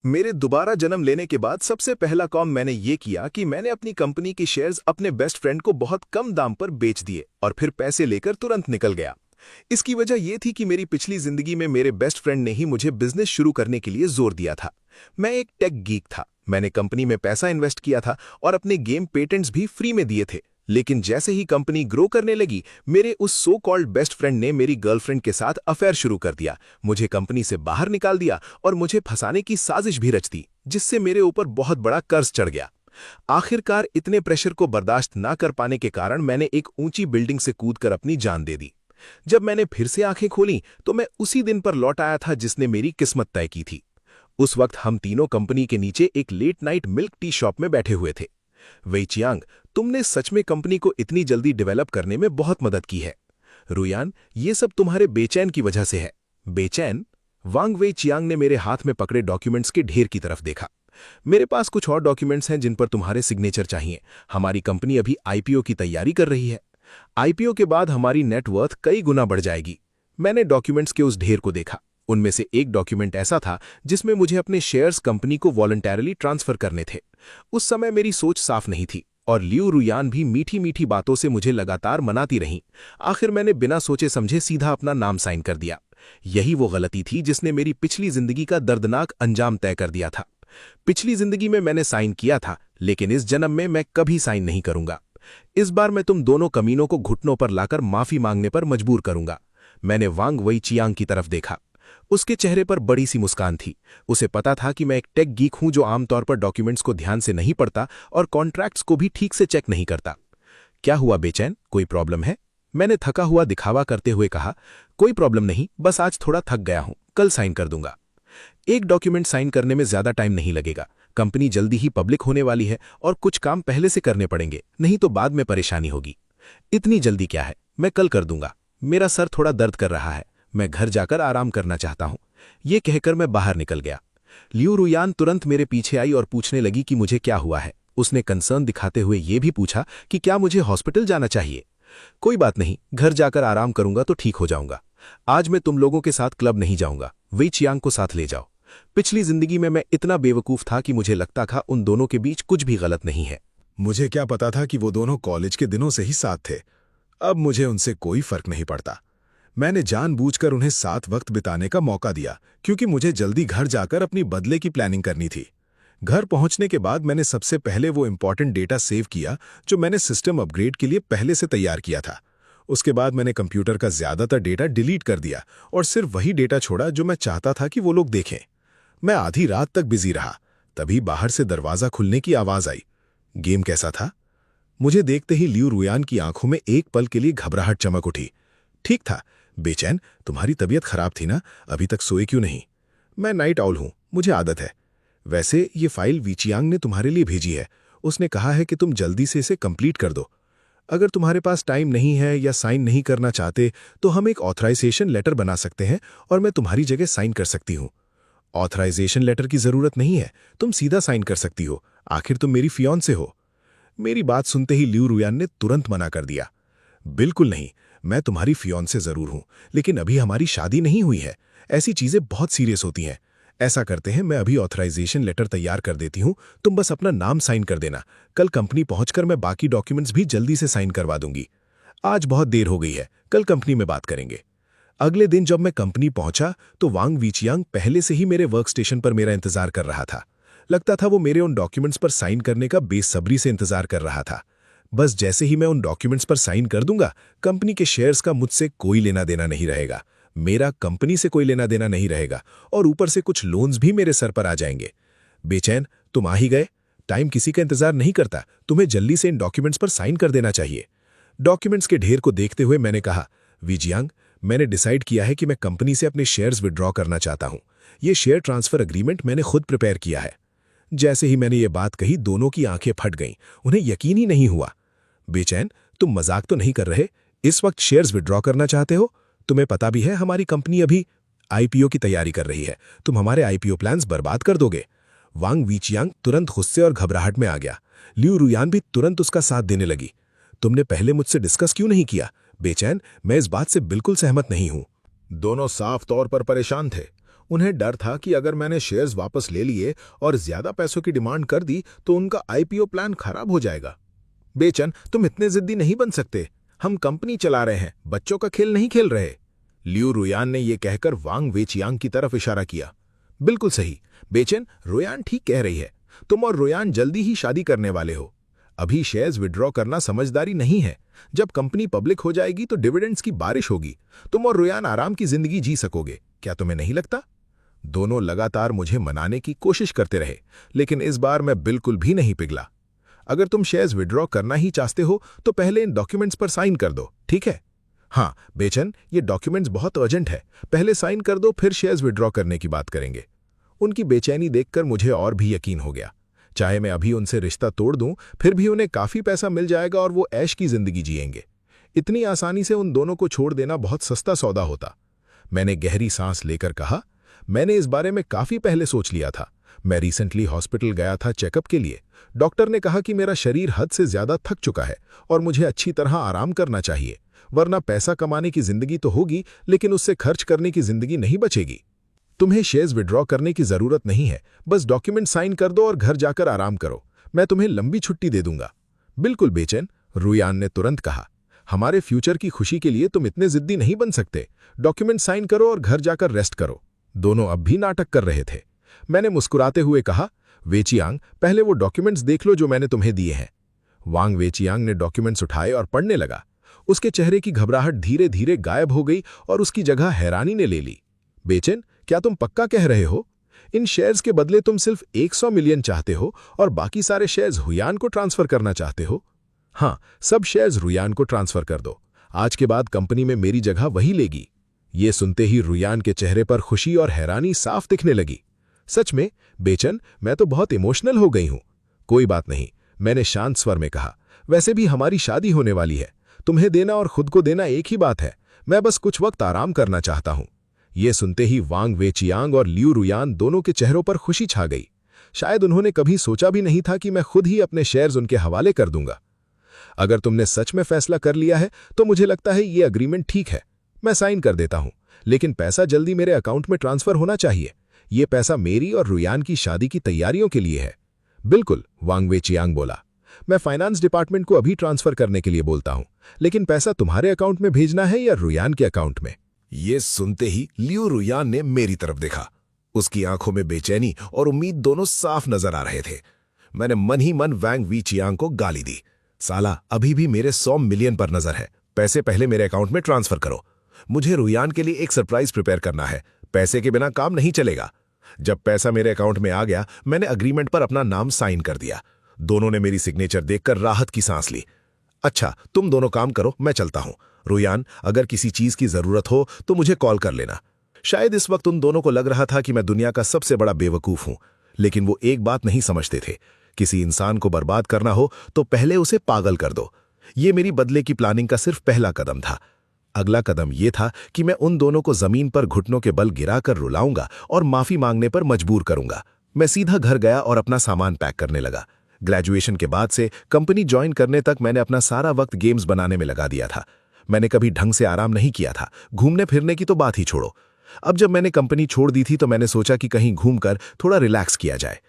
मेरे दोबारा जन्म लेने के बाद सबसे पहला काम मैंने ये किया कि मैंने अपनी कंपनी की शेयर्स अपने बेस्ट फ्रेंड को बहुत कम दाम पर बेच दिए और फिर पैसे लेकर तुरंत निकल गया। इसकी वजह यह थी कि मेरी पिछली जिंदगी में मेरे बेस्ट फ्रेंड ने ही मुझे बिजनेस शुरू करने के लिए जोर दिया था। मैं एक टेक गीक था, मैंने कंपनी में पैसा इन्वेस्ट किया था और अपने गेम पेटेंट्स भी फ्री में दिए थे। लेकिन जैसे ही कंपनी ग्रो करने लगी, मेरे उस सो कॉल्ड बेस्ट फ्रेंड ने मेरी गर्लफ्रेंड के साथ अफेयर शुरू कर दिया, मुझे कंपनी से बाहर निकाल दिया और मुझे फंसाने की साजिश भी रच दी, जिससे मेरे ऊपर बहुत बड़ा कर्ज चढ़ गया। आखिरकार इतने प्रेशर को बर्दाश्त ना कर पाने के कारण मैंने एक ऊंची बिल्डिंग से कूदकर अपनी जान दे दी। जब मैंने फिर से आंखें खोली तो मैं उसी दिन पर लौट आया था जिसने मेरी किस्मत तय की थी। उस वक्त हम तीनों कंपनी के नीचे एक late night milk tea shop में बैठे हुए थे। वेई चियांग, तुमने सच में कंपनी को इतनी जल्दी डेवलप करने में बहुत मदद की है। रुयान, ये सब तुम्हारे बेचैन की वजह से है। बेचैन? वांग वेई चियांग ने मेरे हाथ में पकड़े डॉक्यूमेंट्स के ढेर की तरफ देखा। मेरे पास कुछ और डॉक्यूमेंट्स हैं जिन पर तुम्हारे सिग्नेचर चाहिए। हमारी कंपनी अभी आईपीओ की तैयारी कर रही है। आईपीओ के बाद हमारी नेटवर्थ कई गुना बढ़ जाएगी। मैंने डॉक्यूमेंट्स के उस ढेर को देखा। उनमें से एक डॉक्यूमेंट ऐसा था जिसमें मुझे अपने शेयर्स कंपनी को वॉलंटरली ट्रांसफर करने थे। उस समय मेरी सोच साफ नहीं थी और लियू रुयान भी मीठी मीठी बातों से मुझे लगातार मनाती रहीं। आखिर मैंने बिना सोचे समझे सीधा अपना नाम साइन कर दिया। यही वो गलती थी जिसने मेरी पिछली जिंदगी का दर्दनाक अंजाम तय कर दिया था। पिछली जिंदगी में मैंने साइन किया था, लेकिन इस जन्म में मैं कभी साइन नहीं करूंगा। इस बार मैं तुम दोनों कमीनों को घुटनों पर लाकर माफी मांगने पर मजबूर करूंगा। मैंने वांग वेई चियांग की तरफ देखा। उसके चेहरे पर बड़ी सी मुस्कान थी। उसे पता था कि मैं एक टेक गीक हूं जो आमतौर पर डॉक्यूमेंट्स को ध्यान से नहीं पढ़ता और कॉन्ट्रैक्ट्स को भी ठीक से चेक नहीं करता। क्या हुआ बेचैन, कोई प्रॉब्लम है? मैंने थका हुआ दिखावा करते हुए कहा। कोई प्रॉब्लम नहीं, बस आज थोड़ा थक गया हूं, कल साइन कर दूंगा। एक डॉक्यूमेंट साइन करने में ज्यादा टाइम नहीं लगेगा। कंपनी जल्दी ही पब्लिक होने वाली है और कुछ काम पहले से करने पड़ेंगे, नहीं तो बाद में परेशानी होगी। इतनी जल्दी क्या है, मैं कल कर दूंगा। मेरा सर थोड़ा दर्द कर रहा है, मैं घर जाकर आराम करना चाहता हूं। यह कहकर मैं बाहर निकल गया। लियू रुयान तुरंत मेरे पीछे आई और पूछने लगी कि मुझे क्या हुआ है। उसने कंसर्न दिखाते हुए यह भी पूछा कि क्या मुझे हॉस्पिटल जाना चाहिए। कोई बात नहीं, घर जाकर आराम करूंगा तो ठीक हो जाऊंगा। आज मैं तुम लोगों के साथ क्लब नहीं जाऊंगा, वेई चियांग को साथ ले जाओ। पिछली जिंदगी में मैं इतना बेवकूफ था कि मुझे लगता था उन दोनों के बीच कुछ भी गलत नहीं है। मुझे क्या पता था कि वो दोनों कॉलेज के दिनों से ही साथ थे। अब मुझे उनसे कोई फर्क नहीं पड़ता। मैंने जानबूझकर उन्हें साथ वक्त बिताने का मौका दिया क्योंकि मुझे जल्दी घर जाकर अपनी बदले की प्लानिंग करनी थी। घर पहुंचने के बाद मैंने सबसे पहले वो इंपॉर्टेंट डेटा सेव किया जो मैंने सिस्टम अपग्रेड के लिए पहले से तैयार किया था। उसके बाद मैंने कंप्यूटर का ज्यादातर डेटा डिलीट कर दिया और सिर्फ वही डेटा छोड़ा जो मैं चाहता था कि वो लोग देखें। मैं आधी रात तक बिजी रहा। तभी बाहर से दरवाजा खुलने की आवाज आई। गेम कैसा था? मुझे देखते ही लियू रुयान की आंखों में एक पल के लिए घबराहट चमक उठी। ठीक था। बेचैन, तुम्हारी तबीयत खराब थी ना? अभी तक सोए क्यों नहीं? मैं नाइट आउल हूं, मुझे आदत है। वैसे ये फाइल वीचियांग ने तुम्हारे लिए भेजी है। उसने कहा है कि तुम जल्दी से इसे कंप्लीट कर दो। अगर तुम्हारे पास टाइम नहीं है या साइन नहीं करना चाहते तो हम एक ऑथराइजेशन लेटर बना सकते हैं और मैं तुम्हारी जगह साइन कर सकती हूं। ऑथराइजेशन लेटर की जरूरत नहीं है, तुम सीधा साइन कर सकती हो। आखिर तुम मेरी फियांसे हो। मेरी बात सुनते ही लियू रुयान ने तुरंत मना कर दिया। बिल्कुल नहीं, मैं तुम्हारी फियांसे जरूर हूं, लेकिन अभी हमारी शादी नहीं हुई है। ऐसी चीजें बहुत सीरियस होती हैं। ऐसा करते हैं, मैं अभी ऑथराइजेशन लेटर तैयार कर देती हूं, तुम बस अपना नाम साइन कर देना। कल कंपनी पहुंचकर मैं बाकी डॉक्यूमेंट्स भी जल्दी से साइन करवा दूंगी। आज बहुत देर हो गई है, कल कंपनी में बात करेंगे। अगले दिन जब मैं कंपनी पहुंचा तो वांग वीचियांग पहले से ही मेरे वर्क स्टेशन पर मेरा इंतजार कर रहा था। लगता था वो मेरे उन डॉक्यूमेंट्स पर साइन करने का बेसब्री से इंतजार कर रहा था। बस जैसे ही मैं उन डॉक्यूमेंट्स पर साइन कर दूंगा, कंपनी के शेयर्स का मुझसे कोई लेना देना नहीं रहेगा। मेरा कंपनी से कोई लेना देना नहीं रहेगा और ऊपर से कुछ लोन्स भी मेरे सर पर आ जाएंगे। बेचैन, तुम आ ही गए। टाइम किसी का इंतजार नहीं करता, तुम्हें जल्दी से इन डॉक्यूमेंट्स पर साइन कर देना चाहिए। डॉक्यूमेंट्स के ढेर को देखते हुए मैंने कहा, वीजियांग, मैंने डिसाइड किया है कि मैं कंपनी से अपने शेयर्स विड्रॉ करना चाहता हूं। ये शेयर ट्रांसफर एग्रीमेंट मैंने खुद प्रिपेयर किया है। जैसे ही मैंने ये बात कही, दोनों की आंखें फट गईं। उन्हें यकीन ही नहीं हुआ। बेचैन, तुम मजाक तो नहीं कर रहे? इस वक्त शेयर्स विड्रॉ करना चाहते हो? तुम्हें पता भी है हमारी कंपनी अभी आईपीओ की तैयारी कर रही है। तुम हमारे आईपीओ प्लान्स बर्बाद कर दोगे। वांग वीचियांग तुरंत गुस्से और घबराहट में आ गया। लियू रुयान भी तुरंत उसका साथ देने लगी। तुमने पहले मुझसे डिस्कस क्यों नहीं किया? बेचैन, मैं इस बात से बिल्कुल सहमत नहीं हूं। दोनों साफ तौर पर परेशान थे। उन्हें डर था कि अगर मैंने शेयर्स वापस ले लिए और ज्यादा पैसों की डिमांड कर दी तो उनका आईपीओ प्लान खराब हो जाएगा। बेचन, तुम इतने जिद्दी नहीं बन सकते। हम कंपनी चला रहे हैं, बच्चों का खेल नहीं खेल रहे। लियू रुयान ने यह कहकर वांग वेचियांग की तरफ इशारा किया। बिल्कुल सही बेचन, रुयान ठीक कह रही है। तुम और रुयान जल्दी ही शादी करने वाले हो। अभी शेयर्स विड्रॉ करना समझदारी नहीं है। जब कंपनी पब्लिक हो जाएगी तो डिविडेंड्स की बारिश होगी। तुम और रुयान आराम की जिंदगी जी सकोगे, क्या तुम्हें नहीं लगता? दोनों लगातार मुझे मनाने की कोशिश करते रहे, लेकिन इस बार मैं बिल्कुल भी नहीं पिघला। अगर तुम शेयर्स विड्रॉ करना ही चाहते हो तो पहले इन डॉक्यूमेंट्स पर साइन कर दो, ठीक है? हाँ बेचन, ये डॉक्यूमेंट्स बहुत अर्जेंट है। पहले साइन कर दो, फिर शेयर्स विड्रॉ करने की बात करेंगे। उनकी बेचैनी देखकर मुझे और भी यकीन हो गया। चाहे मैं अभी उनसे रिश्ता तोड़ दूं, फिर भी उन्हें काफी पैसा मिल जाएगा और वो ऐश की जिंदगी जिएंगे। इतनी आसानी से उन दोनों को छोड़ देना बहुत सस्ता सौदा होता। मैंने गहरी सांस लेकर कहा, मैंने इस बारे में काफी पहले सोच लिया था। मैं रिसेंटली हॉस्पिटल गया था चेकअप के लिए। डॉक्टर ने कहा कि मेरा शरीर हद से ज्यादा थक चुका है और मुझे अच्छी तरह आराम करना चाहिए, वरना पैसा कमाने की जिंदगी तो होगी लेकिन उससे खर्च करने की जिंदगी नहीं बचेगी। तुम्हें शेयर्स विड्रॉ करने की जरूरत नहीं है, बस डॉक्यूमेंट साइन कर दो और घर जाकर आराम करो। मैं तुम्हें लंबी छुट्टी दे दूंगा। बिल्कुल बेचैन, रुयान ने तुरंत कहा। हमारे फ्यूचर की खुशी के लिए तुम इतने जिद्दी नहीं बन सकते। डॉक्यूमेंट साइन करो और घर जाकर रेस्ट करो। दोनों अब भी नाटक कर रहे थे। मैंने मुस्कुराते हुए कहा, वेचियांग, पहले वो डॉक्यूमेंट्स देख लो जो मैंने तुम्हें दिए हैं। वांग वेचियांग ने डॉक्यूमेंट्स उठाए और पढ़ने लगा। उसके चेहरे की घबराहट धीरे धीरे गायब हो गई और उसकी जगह हैरानी ने ले ली। बेचैन, क्या तुम पक्का कह रहे हो? इन शेयर्स के बदले तुम सिर्फ 100 मिलियन चाहते हो और बाकी सारे शेयर्स रुयान को ट्रांसफर करना चाहते हो? हाँ, सब शेयर्स रुयान को ट्रांसफर कर दो। आज के बाद कंपनी में मेरी जगह वही लेगी। ये सुनते ही रुयान के चेहरे पर खुशी और हैरानी साफ दिखने लगी। सच में बेचन, मैं तो बहुत इमोशनल हो गई हूं। कोई बात नहीं, मैंने शांत स्वर में कहा। वैसे भी हमारी शादी होने वाली है। तुम्हें देना और खुद को देना एक ही बात है। मैं बस कुछ वक्त आराम करना चाहता हूं। ये सुनते ही वांग वेचियांग और लियू रुयान दोनों के चेहरों पर खुशी छा गई। शायद उन्होंने कभी सोचा भी नहीं था कि मैं खुद ही अपने शेयर्स उनके हवाले कर दूंगा। अगर तुमने सच में फैसला कर लिया है तो मुझे लगता है ये अग्रीमेंट ठीक है। मैं साइन कर देता हूं, लेकिन पैसा जल्दी मेरे अकाउंट में ट्रांसफर होना चाहिए। ये पैसा मेरी और रुयान की शादी की तैयारियों के लिए है। बिल्कुल, वांग वेचियांग बोला। मैं फाइनेंस डिपार्टमेंट को अभी ट्रांसफर करने के लिए बोलता हूं, लेकिन पैसा तुम्हारे अकाउंट में भेजना है या रुयान के अकाउंट में? ये सुनते ही लियू रुयान ने मेरी तरफ देखा। उसकी आंखों में बेचैनी और उम्मीद दोनों साफ नजर आ रहे थे। मैंने मन ही मन वांग वेचियांग को गाली दी। साला, अभी भी मेरे 100 मिलियन पर नजर है। पैसे पहले मेरे अकाउंट में ट्रांसफर करो। मुझे रुयान के लिए एक सरप्राइज प्रिपेयर करना है। पैसे के बिना काम नहीं चलेगा। जब पैसा मेरे अकाउंट में आ गया, मैंने अग्रीमेंट पर अपना नाम साइन कर दिया। दोनों ने मेरी सिग्नेचर देखकर राहत की सांस ली। अच्छा, तुम दोनों काम करो, मैं चलता हूं। रुयान, अगर किसी चीज की जरूरत हो तो मुझे कॉल कर लेना। शायद इस वक्त उन दोनों को लग रहा था कि मैं दुनिया का सबसे बड़ा बेवकूफ हूं, लेकिन वो एक बात नहीं समझते थे। किसी इंसान को बर्बाद करना हो तो पहले उसे पागल कर दो। ये मेरी बदले की प्लानिंग का सिर्फ पहला कदम था। अगला कदम यह था कि मैं उन दोनों को जमीन पर घुटनों के बल गिराकर रुलाऊंगा और माफी मांगने पर मजबूर करूंगा। मैं सीधा घर गया और अपना सामान पैक करने लगा। ग्रेजुएशन के बाद से कंपनी ज्वाइन करने तक मैंने अपना सारा वक्त गेम्स बनाने में लगा दिया था। मैंने कभी ढंग से आराम नहीं किया था। घूमने फिरने की तो बात ही छोड़ो। अब जब मैंने कंपनी छोड़ दी थी तो मैंने सोचा कि कहीं घूमकर थोड़ा रिलैक्स किया जाए।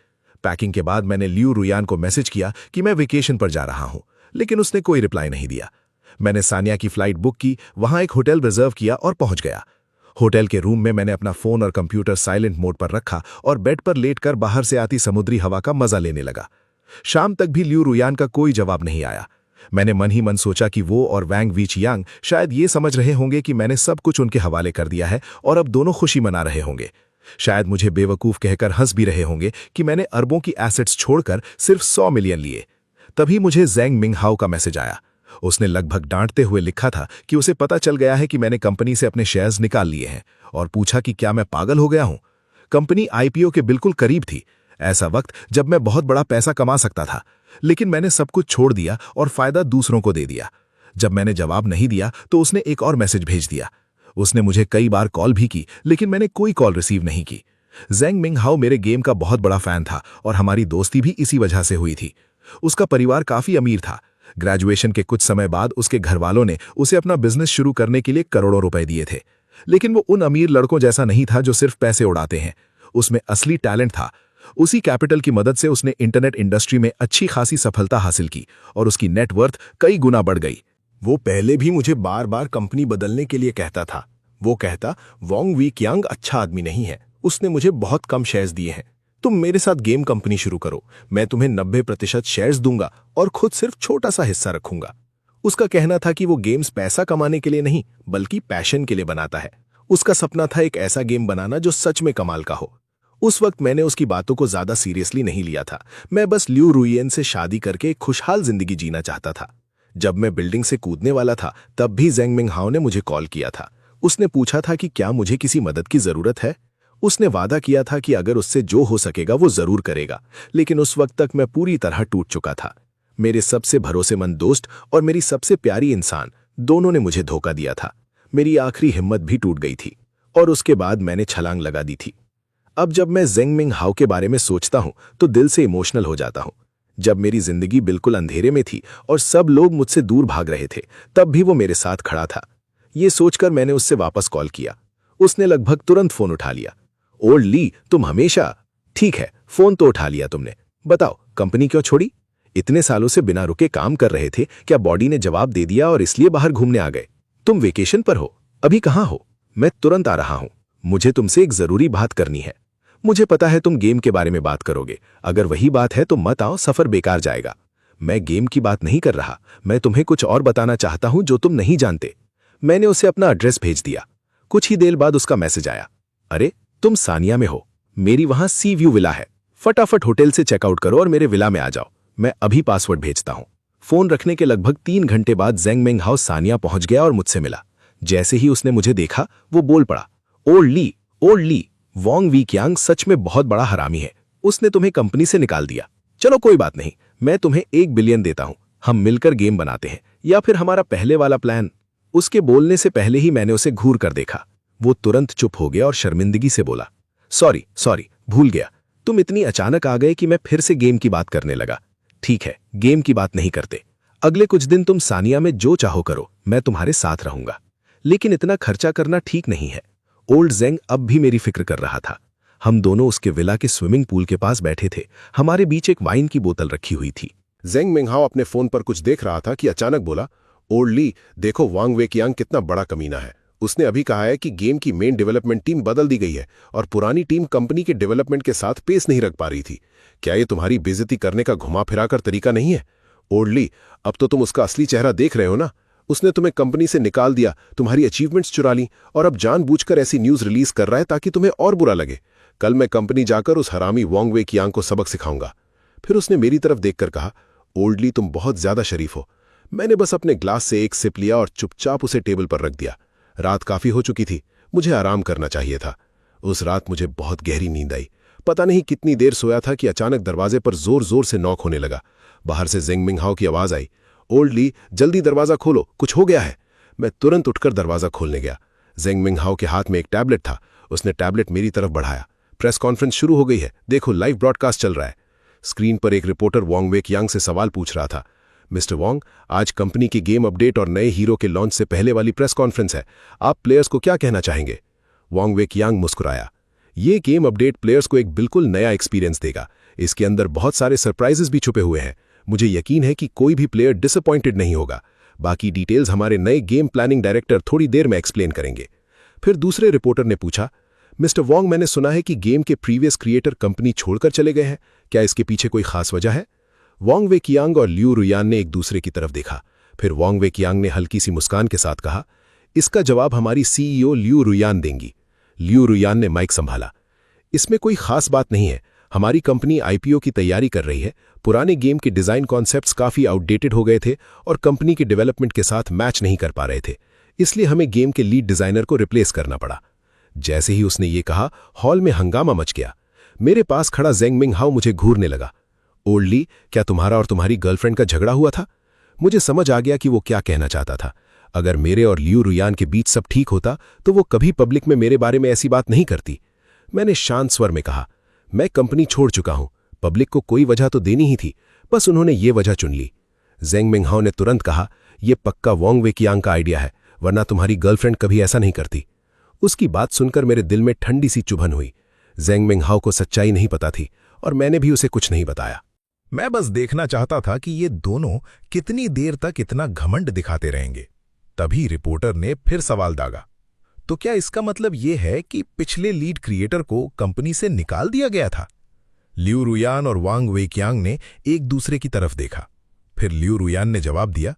पैकिंग के बाद मैंने लियू रुयान को मैसेज किया कि मैं वेकेशन पर जा रहा हूं, लेकिन उसने कोई रिप्लाई नहीं दिया। मैंने सानिया की फ्लाइट बुक की, वहां एक होटल रिजर्व किया और पहुंच गया। होटल के रूम में मैंने अपना फोन और कंप्यूटर साइलेंट मोड पर रखा और बेड पर लेटकर बाहर से आती समुद्री हवा का मजा लेने लगा। शाम तक भी लियू रुयान का कोई जवाब नहीं आया। मैंने मन ही मन सोचा कि वो और वांग वेचियांग शायद ये समझ रहे होंगे कि मैंने सब कुछ उनके हवाले कर दिया है और अब दोनों खुशी मना रहे होंगे। शायद मुझे बेवकूफ कहकर हंस भी रहे होंगे कि मैंने अरबों की एसेट्स छोड़कर सिर्फ 100 मिलियन लिए। तभी मुझे ज़ेंग मिंगहाओ का मैसेज आया। उसने लगभग डांटते हुए लिखा था कि उसे पता चल गया है कि मैंने कंपनी से अपने शेयर्स निकाल लिए हैं, और पूछा कि क्या मैं पागल हो गया हूं। कंपनी आईपीओ के बिल्कुल करीब थी, ऐसा वक्त जब मैं बहुत बड़ा पैसा कमा सकता था, लेकिन मैंने सब कुछ छोड़ दिया और फायदा दूसरों को दे दिया। जब मैंने जवाब नहीं दिया तो उसने एक और मैसेज भेज दिया। उसने मुझे कई बार कॉल भी की, लेकिन मैंने कोई कॉल रिसीव नहीं की। ज़ेंग मिंगहाओ मेरे गेम का बहुत बड़ा फैन था और हमारी दोस्ती भी इसी वजह से हुई थी। उसका परिवार काफी अमीर था। ग्रेजुएशन के कुछ समय बाद उसके घरवालों ने उसे अपना बिजनेस शुरू करने के लिए करोड़ों रुपए दिए थे। लेकिन वो उन अमीर लड़कों जैसा नहीं था जो सिर्फ पैसे उड़ाते हैं। उसमें असली टैलेंट था। उसी कैपिटल की मदद से उसने इंटरनेट इंडस्ट्री में अच्छी खासी सफलता हासिल की और उसकी नेटवर्थ कई गुना बढ़ गई। वो पहले भी मुझे बार बार कंपनी बदलने के लिए कहता था। वो कहता, वॉन्ग वी कियांग अच्छा आदमी नहीं है, उसने मुझे बहुत कम शेयर्स दिए हैं, तुम मेरे साथ गेम कंपनी शुरू करो, मैं तुम्हें 90% शेयर्स दूंगा और खुद सिर्फ छोटा सा हिस्सा रखूंगा। उसका कहना था कि वो गेम्स पैसा कमाने के लिए नहीं बल्कि पैशन के लिए बनाता है। उसका सपना था एक ऐसा गेम बनाना जो सच में कमाल का हो। उस वक्त मैंने उसकी बातों को ज्यादा सीरियसली नहीं लिया था। मैं बस लियू रुयियन से शादी करके एक खुशहाल जिंदगी जीना चाहता था। जब मैं बिल्डिंग से कूदने वाला था तब भी ज़ेंग मिंगहाओ ने मुझे कॉल किया था। उसने पूछा था कि क्या मुझे किसी मदद की जरूरत है। उसने वादा किया था कि अगर उससे जो हो सकेगा वो जरूर करेगा, लेकिन उस वक्त तक मैं पूरी तरह टूट चुका था। मेरे सबसे भरोसेमंद दोस्त और मेरी सबसे प्यारी इंसान दोनों ने मुझे धोखा दिया था। मेरी आखिरी हिम्मत भी टूट गई थी और उसके बाद मैंने छलांग लगा दी थी। अब जब मैं ज़ेंग मिंगहाओ के बारे में सोचता हूं तो दिल से इमोशनल हो जाता हूं। जब मेरी जिंदगी बिल्कुल अंधेरे में थी और सब लोग मुझसे दूर भाग रहे थे, तब भी वो मेरे साथ खड़ा था। ये सोचकर मैंने उससे वापस कॉल किया। उसने लगभग तुरंत फोन उठा लिया। ओल्ड ली, तुम हमेशा ठीक है, फोन तो उठा लिया तुमने। बताओ, कंपनी क्यों छोड़ी? इतने सालों से बिना रुके काम कर रहे थे, क्या बॉडी ने जवाब दे दिया और इसलिए बाहर घूमने आ गए? तुम वेकेशन पर हो? अभी कहाँ हो? मैं तुरंत आ रहा हूं। मुझे तुमसे एक जरूरी बात करनी है। मुझे पता है तुम गेम के बारे में बात करोगे। अगर वही बात है तो मत आओ, सफर बेकार जाएगा। मैं गेम की बात नहीं कर रहा, मैं तुम्हें कुछ और बताना चाहता हूं जो तुम नहीं जानते। मैंने उसे अपना एड्रेस भेज दिया। कुछ ही देर बाद उसका मैसेज आया, अरे तुम सानिया में हो, मेरी वहां सी व्यू विला है, फटाफट होटल से चेकआउट करो और मेरे विला में आ जाओ। मैं अभी पासवर्ड भेजता हूं। फोन रखने के लगभग 3 घंटे बाद ज़ेंग मिंगहाओ सानिया पहुंच गया और मुझसे मिला। जैसे ही उसने मुझे देखा वो बोल पड़ा, old Li, Wong Wei Qiang सच में बहुत बड़ा हरामी है। उसने तुम्हें कंपनी से निकाल दिया। चलो कोई बात नहीं, मैं तुम्हें 1 बिलियन देता हूं, हम मिलकर गेम बनाते हैं, या फिर हमारा पहले वाला प्लान। उसके बोलने से पहले ही मैंने उसे घूर कर देखा। वो तुरंत चुप हो गया और शर्मिंदगी से बोला, सॉरी, भूल गया। तुम इतनी अचानक आ गए कि मैं फिर से गेम की बात करने लगा। ठीक है, गेम की बात नहीं करते। अगले कुछ दिन तुम सानिया में जो चाहो करो, मैं तुम्हारे साथ रहूंगा, लेकिन इतना खर्चा करना ठीक नहीं है। ओल्ड ज़ेंग अब भी मेरी फिक्र कर रहा था। हम दोनों उसके विला के स्विमिंग पूल के पास बैठे थे। हमारे बीच एक वाइन की बोतल रखी हुई थी। ज़ेंग मिंगहाओ अपने फोन पर कुछ देख रहा था कि अचानक बोला, ओल्ड ली, देखो वांग वे कियांग कितना बड़ा कमीना है। उसने अभी कहा है कि गेम की मेन डेवलपमेंट टीम बदल दी गई है और पुरानी टीम कंपनी के डेवलपमेंट के साथ पेस नहीं रख पा रही थी। क्या ये तुम्हारी बेइज्जती करने का घुमा फिराकर तरीका नहीं है? ओल्ड ली, अब तो तुम उसका असली चेहरा देख रहे हो ना। उसने तुम्हें कंपनी से निकाल दिया, तुम्हारी अचीवमेंट्स चुरा ली और अब जानबूझकर ऐसी न्यूज रिलीज कर रहा है ताकि तुम्हें और बुरा लगे। कल मैं कंपनी जाकर उस हरामी वॉन्ग वे कियांग को सबक सिखाऊंगा। फिर उसने मेरी तरफ देखकर कहा, ओल्ड ली, तुम बहुत ज्यादा शरीफ हो। मैंने बस अपने ग्लास से एक सिप लिया और चुपचाप उसे टेबल पर रख दिया। रात काफी हो चुकी थी, मुझे आराम करना चाहिए था। उस रात मुझे बहुत गहरी नींद आई। पता नहीं कितनी देर सोया था कि अचानक दरवाजे पर जोर जोर से नॉक होने लगा। बाहर से ज़ेंग मिंगहाओ की आवाज आई, ओल्ड ली, जल्दी दरवाजा खोलो, कुछ हो गया है। मैं तुरंत उठकर दरवाजा खोलने गया। ज़ेंग मिंगहाओ के हाथ में एक टैबलेट था। उसने टैबलेट मेरी तरफ बढ़ाया। प्रेस कॉन्फ्रेंस शुरू हो गई है, देखो लाइव ब्रॉडकास्ट चल रहा है। स्क्रीन पर एक रिपोर्टर वॉन्ग वे कियांग से सवाल पूछ रहा था, मिस्टर वॉन्ग, आज कंपनी की गेम अपडेट और नए हीरो के लॉन्च से पहले वाली प्रेस कॉन्फ्रेंस है, आप प्लेयर्स को क्या कहना चाहेंगे? वॉन्ग वे कियांग मुस्कुराया, ये गेम अपडेट प्लेयर्स को एक बिल्कुल नया एक्सपीरियंस देगा। इसके अंदर बहुत सारे सरप्राइजेस भी छुपे हुए हैं। मुझे यकीन है कि कोई भी प्लेयर डिसअपॉइंटेड नहीं होगा। बाकी डिटेल्स हमारे नए गेम प्लानिंग डायरेक्टर थोड़ी देर में एक्सप्लेन करेंगे। फिर दूसरे रिपोर्टर ने पूछा, मिस्टर वॉन्ग, मैंने सुना है कि गेम के प्रीवियस क्रिएटर कंपनी छोड़कर चले गए हैं, क्या इसके पीछे कोई खास वजह है? वॉन्ग वे कियांग और लियू रुयान ने एक दूसरे की तरफ देखा। फिर वॉन्ग वे कियांग ने हल्की सी मुस्कान के साथ कहा, इसका जवाब हमारी सीईओ लियू रुयान देंगी। लियू रुयान ने माइक संभाला, इसमें कोई खास बात नहीं है। हमारी कंपनी आईपीओ की तैयारी कर रही है। पुराने गेम के डिजाइन कॉन्सेप्ट्स काफी आउटडेटेड हो गए थे और कंपनी के डेवलपमेंट के साथ मैच नहीं कर पा रहे थे, इसलिए हमें गेम के लीड डिजाइनर को रिप्लेस करना पड़ा। जैसे ही उसने ये कहा, हॉल में हंगामा मच गया। मेरे पास खड़ा ज़ेंग मिंगहाओ मुझे घूरने लगा। ओल्ड ली, क्या तुम्हारा और तुम्हारी गर्लफ्रेंड का झगड़ा हुआ था? मुझे समझ आ गया कि वो क्या कहना चाहता था। अगर मेरे और लियू रुयान के बीच सब ठीक होता तो वो कभी पब्लिक में मेरे बारे में ऐसी बात नहीं करती। मैंने शांत स्वर में कहा, मैं कंपनी छोड़ चुका हूं, पब्लिक को कोई वजह तो देनी ही थी, बस उन्होंने ये वजह चुन ली। ज़ेंग मिंगहाओ ने तुरंत कहा, यह पक्का वॉन्ग वे कियांग का आइडिया है, वरना तुम्हारी गर्लफ्रेंड कभी ऐसा नहीं करती। उसकी बात सुनकर मेरे दिल में ठंडी सी चुभन हुई। ज़ेंग मिंगहाओ को सच्चाई नहीं पता थी और मैंने भी उसे कुछ नहीं बताया। मैं बस देखना चाहता था कि ये दोनों कितनी देर तक इतना घमंड दिखाते रहेंगे। तभी रिपोर्टर ने फिर सवाल दागा, तो क्या इसका मतलब ये है कि पिछले लीड क्रिएटर को कंपनी से निकाल दिया गया था? लियू रुयान और वांग वेकियांग ने एक दूसरे की तरफ देखा। फिर लियू रुयान ने जवाब दिया,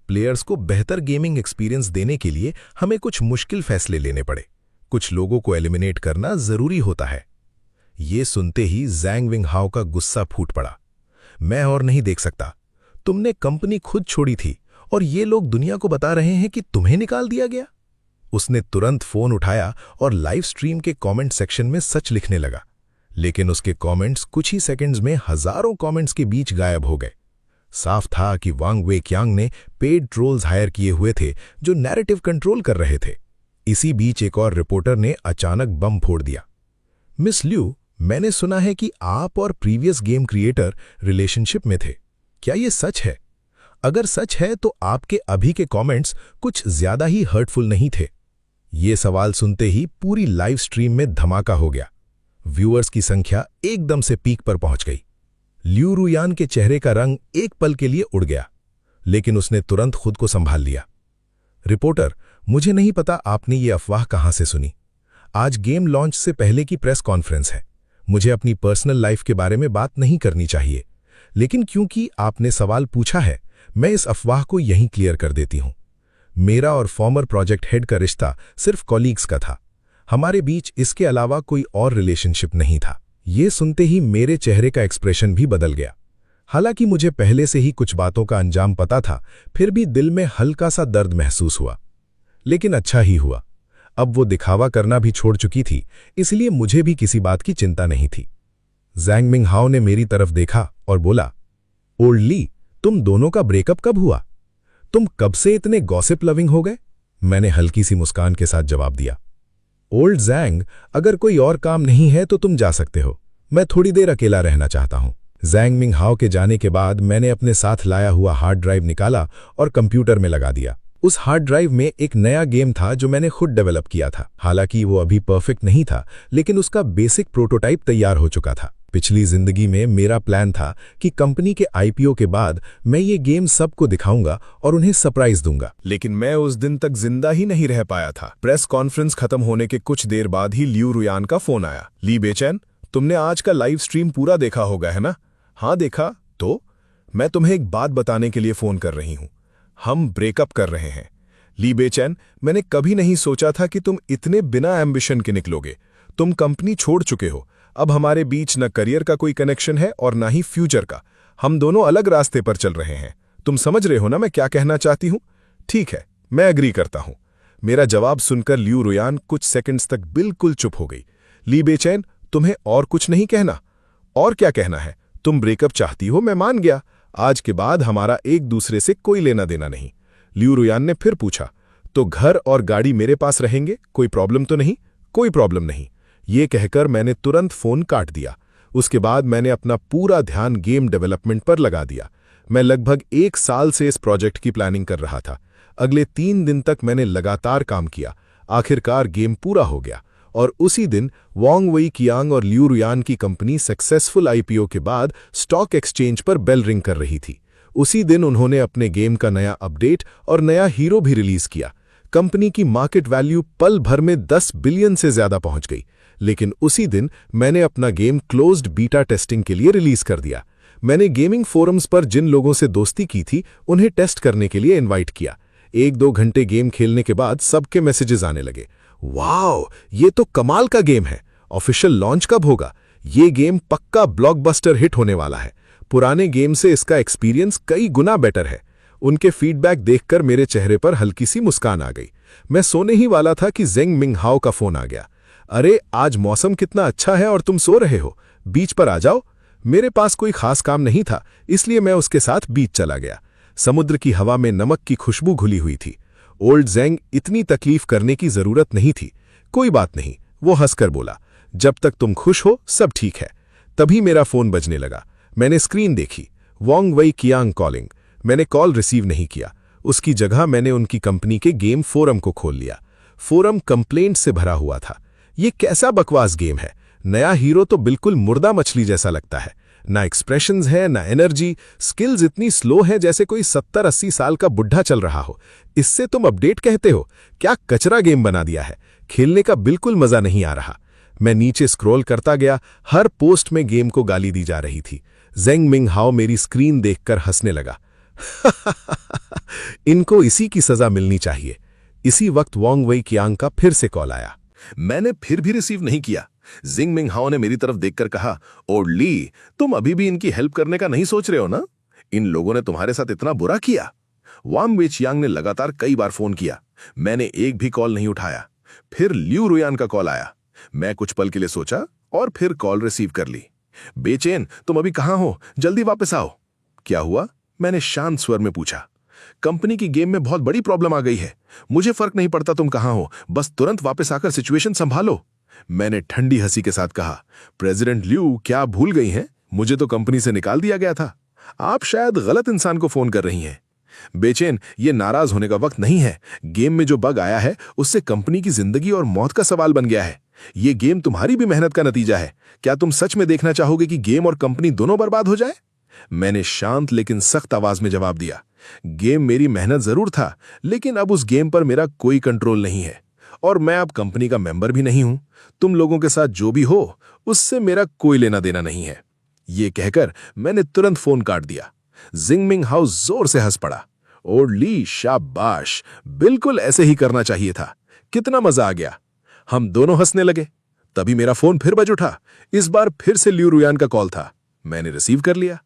प्लेयर्स को बेहतर गेमिंग एक्सपीरियंस देने के लिए हमें कुछ मुश्किल फैसले लेने पड़े। कुछ लोगों को एलिमिनेट करना जरूरी होता है। ये सुनते ही ज़ेंग मिंगहाओ का गुस्सा फूट पड़ा। मैं और नहीं देख सकता। तुमने कंपनी खुद छोड़ी थी और ये लोग दुनिया को बता रहे हैं कि तुम्हें निकाल दिया गया। उसने तुरंत फोन उठाया और लाइव स्ट्रीम के कमेंट सेक्शन में सच लिखने लगा, लेकिन उसके कमेंट्स कुछ ही सेकंड्स में हजारों कमेंट्स के बीच गायब हो गए। साफ था कि वांग वेकियांग ने पेड ट्रोल्स हायर किए हुए थे जो नैरेटिव कंट्रोल कर रहे थे। इसी बीच एक और रिपोर्टर ने अचानक बम फोड़ दिया। मिस लियू, मैंने सुना है कि आप और प्रीवियस गेम क्रिएटर रिलेशनशिप में थे। क्या ये सच है? अगर सच है तो आपके अभी के कमेंट्स कुछ ज्यादा ही हर्टफुल नहीं थे। ये सवाल सुनते ही पूरी लाइव स्ट्रीम में धमाका हो गया। व्यूअर्स की संख्या एकदम से पीक पर पहुंच गई। लियू रुयान के चेहरे का रंग एक पल के लिए उड़ गया, लेकिन उसने तुरंत खुद को संभाल लिया। रिपोर्टर, मुझे नहीं पता आपने ये अफवाह कहां से सुनी। आज गेम लॉन्च से पहले की प्रेस कॉन्फ्रेंस है। मुझे अपनी पर्सनल लाइफ के बारे में बात नहीं करनी चाहिए, लेकिन क्योंकि आपने सवाल पूछा है, मैं इस अफवाह को यहीं क्लियर कर देती हूं। मेरा और फॉर्मर प्रोजेक्ट हेड का रिश्ता सिर्फ कॉलीग्स का था। हमारे बीच इसके अलावा कोई और रिलेशनशिप नहीं था। ये सुनते ही मेरे चेहरे का एक्सप्रेशन भी बदल गया। हालांकि मुझे पहले से ही कुछ बातों का अंजाम पता था, फिर भी दिल में हल्का सा दर्द महसूस हुआ। लेकिन अच्छा ही हुआ। अब वो दिखावा करना भी छोड़ चुकी थी, इसलिए मुझे भी किसी बात की चिंता नहीं थी। ज़ेंग मिंगहाओ ने मेरी तरफ देखा और बोला, ओल्ड ली, तुम दोनों का ब्रेकअप कब हुआ? तुम कब से इतने गॉसिप लविंग हो गए? मैंने हल्की सी मुस्कान के साथ जवाब दिया। ओल्ड ज़ेंग, अगर कोई और काम नहीं है तो तुम जा सकते हो। मैं थोड़ी देर अकेला रहना चाहता हूं। ज़ेंग मिंगहाओ के जाने के बाद मैंने अपने साथ लाया हुआ हार्ड ड्राइव निकाला और कंप्यूटर में लगा दिया। उस हार्ड ड्राइव में एक नया गेम था जो मैंने खुद डेवलप किया था। हालांकि वो अभी परफेक्ट नहीं था, लेकिन उसका बेसिक प्रोटोटाइप तैयार हो चुका था। पिछली जिंदगी में मेरा प्लान था कि कंपनी के आईपीओ के बाद मैं ये गेम सबको दिखाऊंगा और उन्हें सरप्राइज दूंगा। लेकिन मैं उस दिन तक जिंदा ही नहीं रह पाया था। प्रेस कॉन्फ्रेंस खत्म होने के कुछ देर बाद ही लियू रुयान का फोन आया। ली बेचैन, तुमने आज का लाइव स्ट्रीम पूरा देखा होगा, है ना? हाँ देखा। तो मैं तुम्हें एक बात बताने के लिए फोन कर रही हूं। हम ब्रेकअप कर रहे हैं। ली बेचैन, मैंने कभी नहीं सोचा था कि तुम इतने बिना एम्बिशन के निकलोगे। तुम कंपनी छोड़ चुके हो। अब हमारे बीच न करियर का कोई कनेक्शन है और ना ही फ्यूचर का। हम दोनों अलग रास्ते पर चल रहे हैं। तुम समझ रहे हो ना मैं क्या कहना चाहती हूं? ठीक है, मैं एग्री करता हूं। मेरा जवाब सुनकर लियू रुयान कुछ सेकंड्स तक बिल्कुल चुप हो गई। ली बेचैन, तुम्हें और कुछ नहीं कहना? और क्या कहना है? तुम ब्रेकअप चाहती हो, मैं मान गया। आज के बाद हमारा एक दूसरे से कोई लेना देना नहीं। लियू रुयान ने फिर पूछा, तो घर और गाड़ी मेरे पास रहेंगे? कोई प्रॉब्लम तो नहीं? कोई प्रॉब्लम नहीं। ये कहकर मैंने तुरंत फोन काट दिया। उसके बाद मैंने अपना पूरा ध्यान गेम डेवलपमेंट पर लगा दिया। मैं लगभग 1 साल से इस प्रोजेक्ट की प्लानिंग कर रहा था। अगले 3 दिन तक मैंने लगातार काम किया। आखिरकार गेम पूरा हो गया और उसी दिन वांग वेकियांग और लियू रुयान की कंपनी सक्सेसफुल आईपीओ के बाद स्टॉक एक्सचेंज पर बेल रिंग कर रही थी। उसी दिन उन्होंने अपने गेम का नया अपडेट और नया हीरो भी रिलीज किया। कंपनी की मार्केट वैल्यू पल भर में 10 बिलियन से ज्यादा पहुंच गई। लेकिन उसी दिन मैंने अपना गेम क्लोज्ड बीटा टेस्टिंग के लिए रिलीज कर दिया। मैंने गेमिंग फोरम्स पर जिन लोगों से दोस्ती की थी उन्हें टेस्ट करने के लिए इनवाइट किया। 1-2 घंटे गेम खेलने के बाद सबके मैसेजेस आने लगे, वाओ, ये तो कमाल का गेम है। ऑफिशियल लॉन्च कब होगा? ये गेम पक्का ब्लॉकबस्टर हिट होने वाला है। पुराने गेम से इसका एक्सपीरियंस कई गुना बेटर है। उनके फीडबैक देखकर मेरे चेहरे पर हल्की सी मुस्कान आ गई। मैं सोने ही वाला था कि ज़ेंग मिंगहाओ का फोन आ गया। अरे, आज मौसम कितना अच्छा है और तुम सो रहे हो, बीच पर आ जाओ। मेरे पास कोई खास काम नहीं था, इसलिए मैं उसके साथ बीच चला गया। समुद्र की हवा में नमक की खुशबू घुली हुई थी। ओल्ड ज़ेंग, इतनी तकलीफ करने की जरूरत नहीं थी। कोई बात नहीं, वो हंसकर बोला, जब तक तुम खुश हो सब ठीक है। तभी मेरा फोन बजने लगा। मैंने स्क्रीन देखी, वांग वेकियांग कॉलिंग। मैंने कॉल रिसीव नहीं किया। उसकी जगह मैंने उनकी कंपनी के गेम फोरम को खोल लिया। फोरम कंप्लेंट से भरा हुआ था। ये कैसा बकवास गेम है, नया हीरो तो बिल्कुल मुर्दा मछली जैसा लगता है, ना एक्सप्रेशंस है ना एनर्जी, स्किल्स इतनी स्लो है जैसे कोई 70-80 साल का बुढ़ा चल रहा हो। इससे तुम अपडेट कहते हो? क्या कचरा गेम बना दिया है, खेलने का बिल्कुल मजा नहीं आ रहा। मैं नीचे स्क्रॉल करता गया, हर पोस्ट में गेम को गाली दी जा रही थी। जेंग मिंग हाओ मेरी स्क्रीन देखकर हंसने लगा। इनको इसी की सजा मिलनी चाहिए। इसी वक्त वांग वेई कियांग का फिर से कॉल आया। मैंने फिर भी रिसीव नहीं किया। जिंग मिंग हाओ ने मेरी तरफ देखकर कहा, ओ ली, तुम अभी भी इनकी हेल्प करने का नहीं सोच रहे हो ना? इन लोगों ने तुम्हारे साथ इतना बुरा किया। वांग वेई चियांग ने लगातार कई बार फोन किया, मैंने एक भी कॉल नहीं उठाया। फिर लियू रुयान का कॉल आया। मैं कुछ पल के लिए सोचा और फिर कॉल रिसीव कर ली। बेचैन, तुम अभी कहां हो? जल्दी वापस आओ। क्या हुआ? मैंने शांत स्वर में पूछा। कंपनी की गेम में बहुत बड़ी प्रॉब्लम आ गई है। मुझे फर्क नहीं पड़ता तुम कहां हो, बस तुरंत वापस आकर सिचुएशन संभालो। मैंने ठंडी हंसी के साथ कहा, प्रेसिडेंट लियू, क्या आप भूल गई हैं? मुझे तो कंपनी से निकाल दिया गया था। आप शायद गलत इंसान को फोन कर रही हैं। बेचैन, ये नाराज होने का वक्त नहीं है। गेम में जो बग आया है उससे कंपनी की जिंदगी और मौत का सवाल बन गया है। ये गेम तुम्हारी भी मेहनत का नतीजा है। क्या तुम सच में देखना चाहोगे कि गेम और कंपनी दोनों बर्बाद हो जाए? मैंने शांत लेकिन सख्त आवाज में जवाब दिया, गेम मेरी मेहनत जरूर था, लेकिन अब उस गेम पर मेरा कोई कंट्रोल नहीं है और मैं अब कंपनी का मेंबर भी नहीं हूं। तुम लोगों के साथ जो भी हो उससे मेरा कोई लेना देना नहीं है। ये कहकर मैंने तुरंत फोन काट दिया। जिंग मिंग हाओ जोर से हंस पड़ा। और ली, शाबाश, बिल्कुल ऐसे ही करना चाहिए था। कितना मजा आ गया। हम दोनों हंसने लगे। तभी मेरा फोन फिर बज उठा। इस बार फिर से लियू रुयान का कॉल था। मैंने रिसीव कर लिया।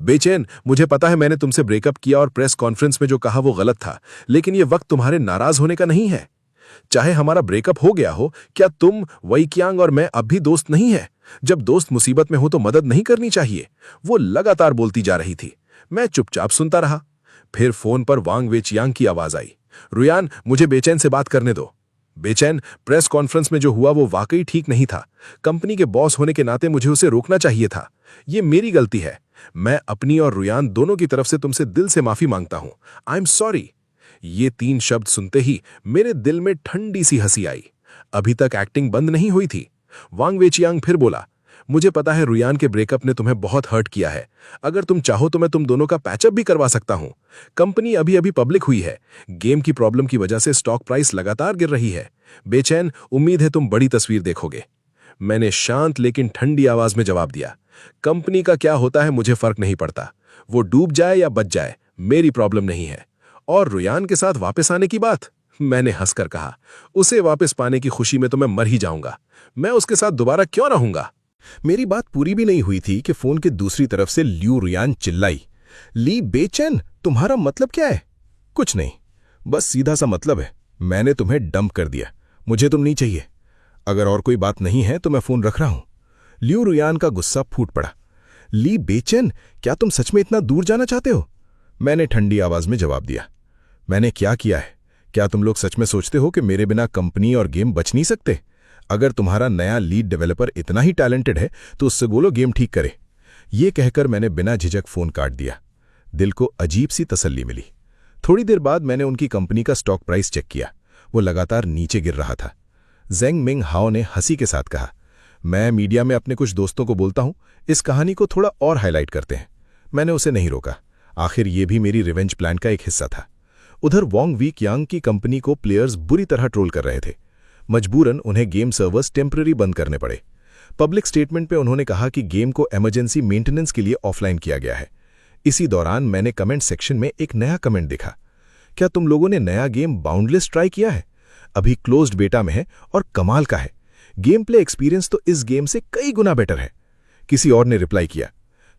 बेचैन, मुझे पता है मैंने तुमसे ब्रेकअप किया और प्रेस कॉन्फ्रेंस में जो कहा वो गलत था, लेकिन यह वक्त तुम्हारे नाराज होने का नहीं है। चाहे हमारा ब्रेकअप हो गया हो, क्या तुम, वेई कियांग और मैं अब भी दोस्त नहीं है? जब दोस्त मुसीबत में हो तो मदद नहीं करनी चाहिए। वो लगातार बोलती जा रही थी। मैं चुपचाप सुनता रहा। फिर फोन पर वांग वेई चियांग की आवाज आई, रुयान, मुझे बेचैन से बात करने दो। बेचैन, प्रेस कॉन्फ्रेंस में जो हुआ वो वाकई ठीक नहीं था। कंपनी के बॉस होने के नाते मुझे उसे रोकना चाहिए था। ये मेरी गलती है। मैं अपनी और रुयान दोनों की तरफ से तुमसे दिल से माफी मांगता हूं। I am sorry. ये 3 शब्द सुनते ही मेरे दिल में ठंडी सी हंसी आई। अभी तक एक्टिंग बंद नहीं हुई थी। वांग वेई चियांग फिर बोला, मुझे पता है रुयान के ब्रेकअप ने तुम्हें बहुत हर्ट किया है। अगर तुम चाहो तो मैं तुम दोनों का पैचअप भी करवा सकता हूं। कंपनी अभी अभी पब्लिक हुई है। गेम की प्रॉब्लम की वजह से स्टॉक प्राइस लगातार गिर रही है। बेचैन, उम्मीद है तुम बड़ी तस्वीर देखोगे। मैंने शांत लेकिन ठंडी आवाज में जवाब दिया, कंपनी का क्या होता है मुझे फर्क नहीं पड़ता। वो डूब जाए या बच जाए, मेरी प्रॉब्लम नहीं है। और रुयान के साथ वापस आने की बात, मैंने हंसकर कहा, उसे वापस पाने की खुशी में तो मैं मर ही जाऊंगा। मैं उसके साथ दोबारा क्यों रहूंगा? मेरी बात पूरी भी नहीं हुई थी कि फोन की दूसरी तरफ से लियू रुयान चिल्लाई, ली बेचैन, तुम्हारा मतलब क्या है? कुछ नहीं, बस सीधा सा मतलब है, मैंने तुम्हें डंप कर दिया। मुझे तुम नहीं चाहिए। अगर और कोई बात नहीं है तो मैं फोन रख रहा हूं। लियू रुयान का गुस्सा फूट पड़ा। ली बेचैन, क्या तुम सच में इतना दूर जाना चाहते हो? मैंने ठंडी आवाज में जवाब दिया, मैंने क्या किया है? क्या तुम लोग सच में सोचते हो कि मेरे बिना कंपनी और गेम बच नहीं सकते? अगर तुम्हारा नया लीड डेवलपर इतना ही टैलेंटेड है तो उससे बोलो गेम ठीक करे। ये कहकर मैंने बिना झिझक फोन काट दिया। दिल को अजीब सी तसल्ली मिली। थोड़ी देर बाद मैंने उनकी कंपनी का स्टॉक प्राइस चेक किया। वो लगातार नीचे गिर रहा था। जेंग मिंग हाओ ने हंसी के साथ कहा, मैं मीडिया में अपने कुछ दोस्तों को बोलता हूं, इस कहानी को थोड़ा और हाईलाइट करते हैं। मैंने उसे नहीं रोका। आखिर ये भी मेरी रिवेंज प्लान का एक हिस्सा था। उधर वांग वेई कियांग की कंपनी को प्लेयर्स बुरी तरह ट्रोल कर रहे थे। मजबूरन उन्हें गेम सर्वर्स टेम्पररी बंद करने पड़े। पब्लिक स्टेटमेंट पे उन्होंने कहा कि गेम को इमरजेंसी मेंटेनेंस के लिए ऑफलाइन किया गया है। इसी दौरान मैंने कमेंट सेक्शन में एक नया कमेंट देखा, क्या तुम लोगों ने नया गेम बाउंडलेस ट्राई किया है? अभी क्लोज्ड बेटा में है और कमाल का है। गेम प्ले एक्सपीरियंस तो इस गेम से कई गुना बेटर है। किसी और ने रिप्लाई किया,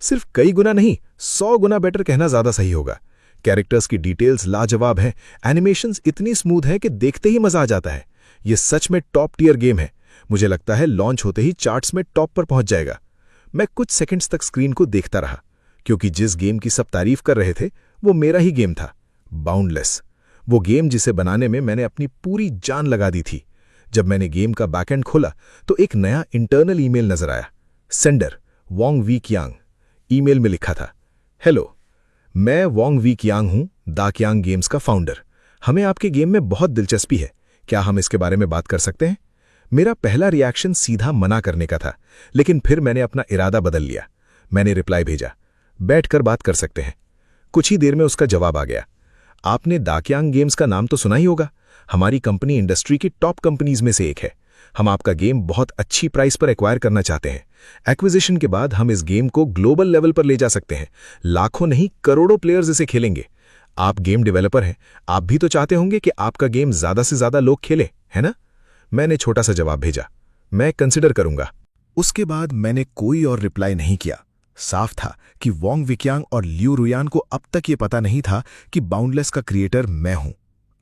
सिर्फ कई गुना नहीं, 100 गुना बेटर कहना ज्यादा सही होगा। कैरेक्टर्स की डिटेल्स लाजवाब हैं, एनिमेशंस इतनी स्मूथ है कि देखते ही मजा आ जाता है। ये सच में टॉप टियर गेम है। मुझे लगता है लॉन्च होते ही चार्ट्स में टॉप पर पहुंच जाएगा। मैं कुछ सेकंड्स तक स्क्रीन को देखता रहा, क्योंकि जिस गेम की सब तारीफ कर रहे थे वो मेरा ही गेम था, बाउंडलेस। वो गेम जिसे बनाने में मैंने अपनी पूरी जान लगा दी थी। जब मैंने गेम का बैकएंड खोला तो एक नया इंटरनल ईमेल नजर आया। सेंडर वांग वेई कियांग। ईमेल में लिखा था, हेलो, मैं वांग वेई कियांग हूं, दा कियांग गेम्स का फाउंडर। हमें आपके गेम में बहुत दिलचस्पी है। क्या हम इसके बारे में बात कर सकते हैं? मेरा पहला रिएक्शन सीधा मना करने का था, लेकिन फिर मैंने अपना इरादा बदल लिया। मैंने रिप्लाई भेजा, बैठकर बात कर सकते हैं। कुछ ही देर में उसका जवाब आ गया। आपने दाक्यांग गेम्स का नाम तो सुना ही होगा। हमारी कंपनी इंडस्ट्री की टॉप कंपनीज में से एक है। हम आपका गेम बहुत अच्छी प्राइस पर एक्वायर करना चाहते हैं। एक्विजिशन के बाद हम इस गेम को ग्लोबल लेवल पर ले जा सकते हैं। लाखों नहीं, करोड़ों प्लेयर्स इसे खेलेंगे। आप गेम डेवलपर हैं, आप भी तो चाहते होंगे कि आपका गेम ज्यादा से ज्यादा लोग खेले, है ना? मैंने छोटा सा जवाब भेजा, मैं कंसिडर करूंगा। उसके बाद मैंने कोई और रिप्लाई नहीं किया। साफ था कि वोंग विक्यांग और लियू रुयान को अब तक ये पता नहीं था कि बाउंडलेस का क्रिएटर मैं हूं।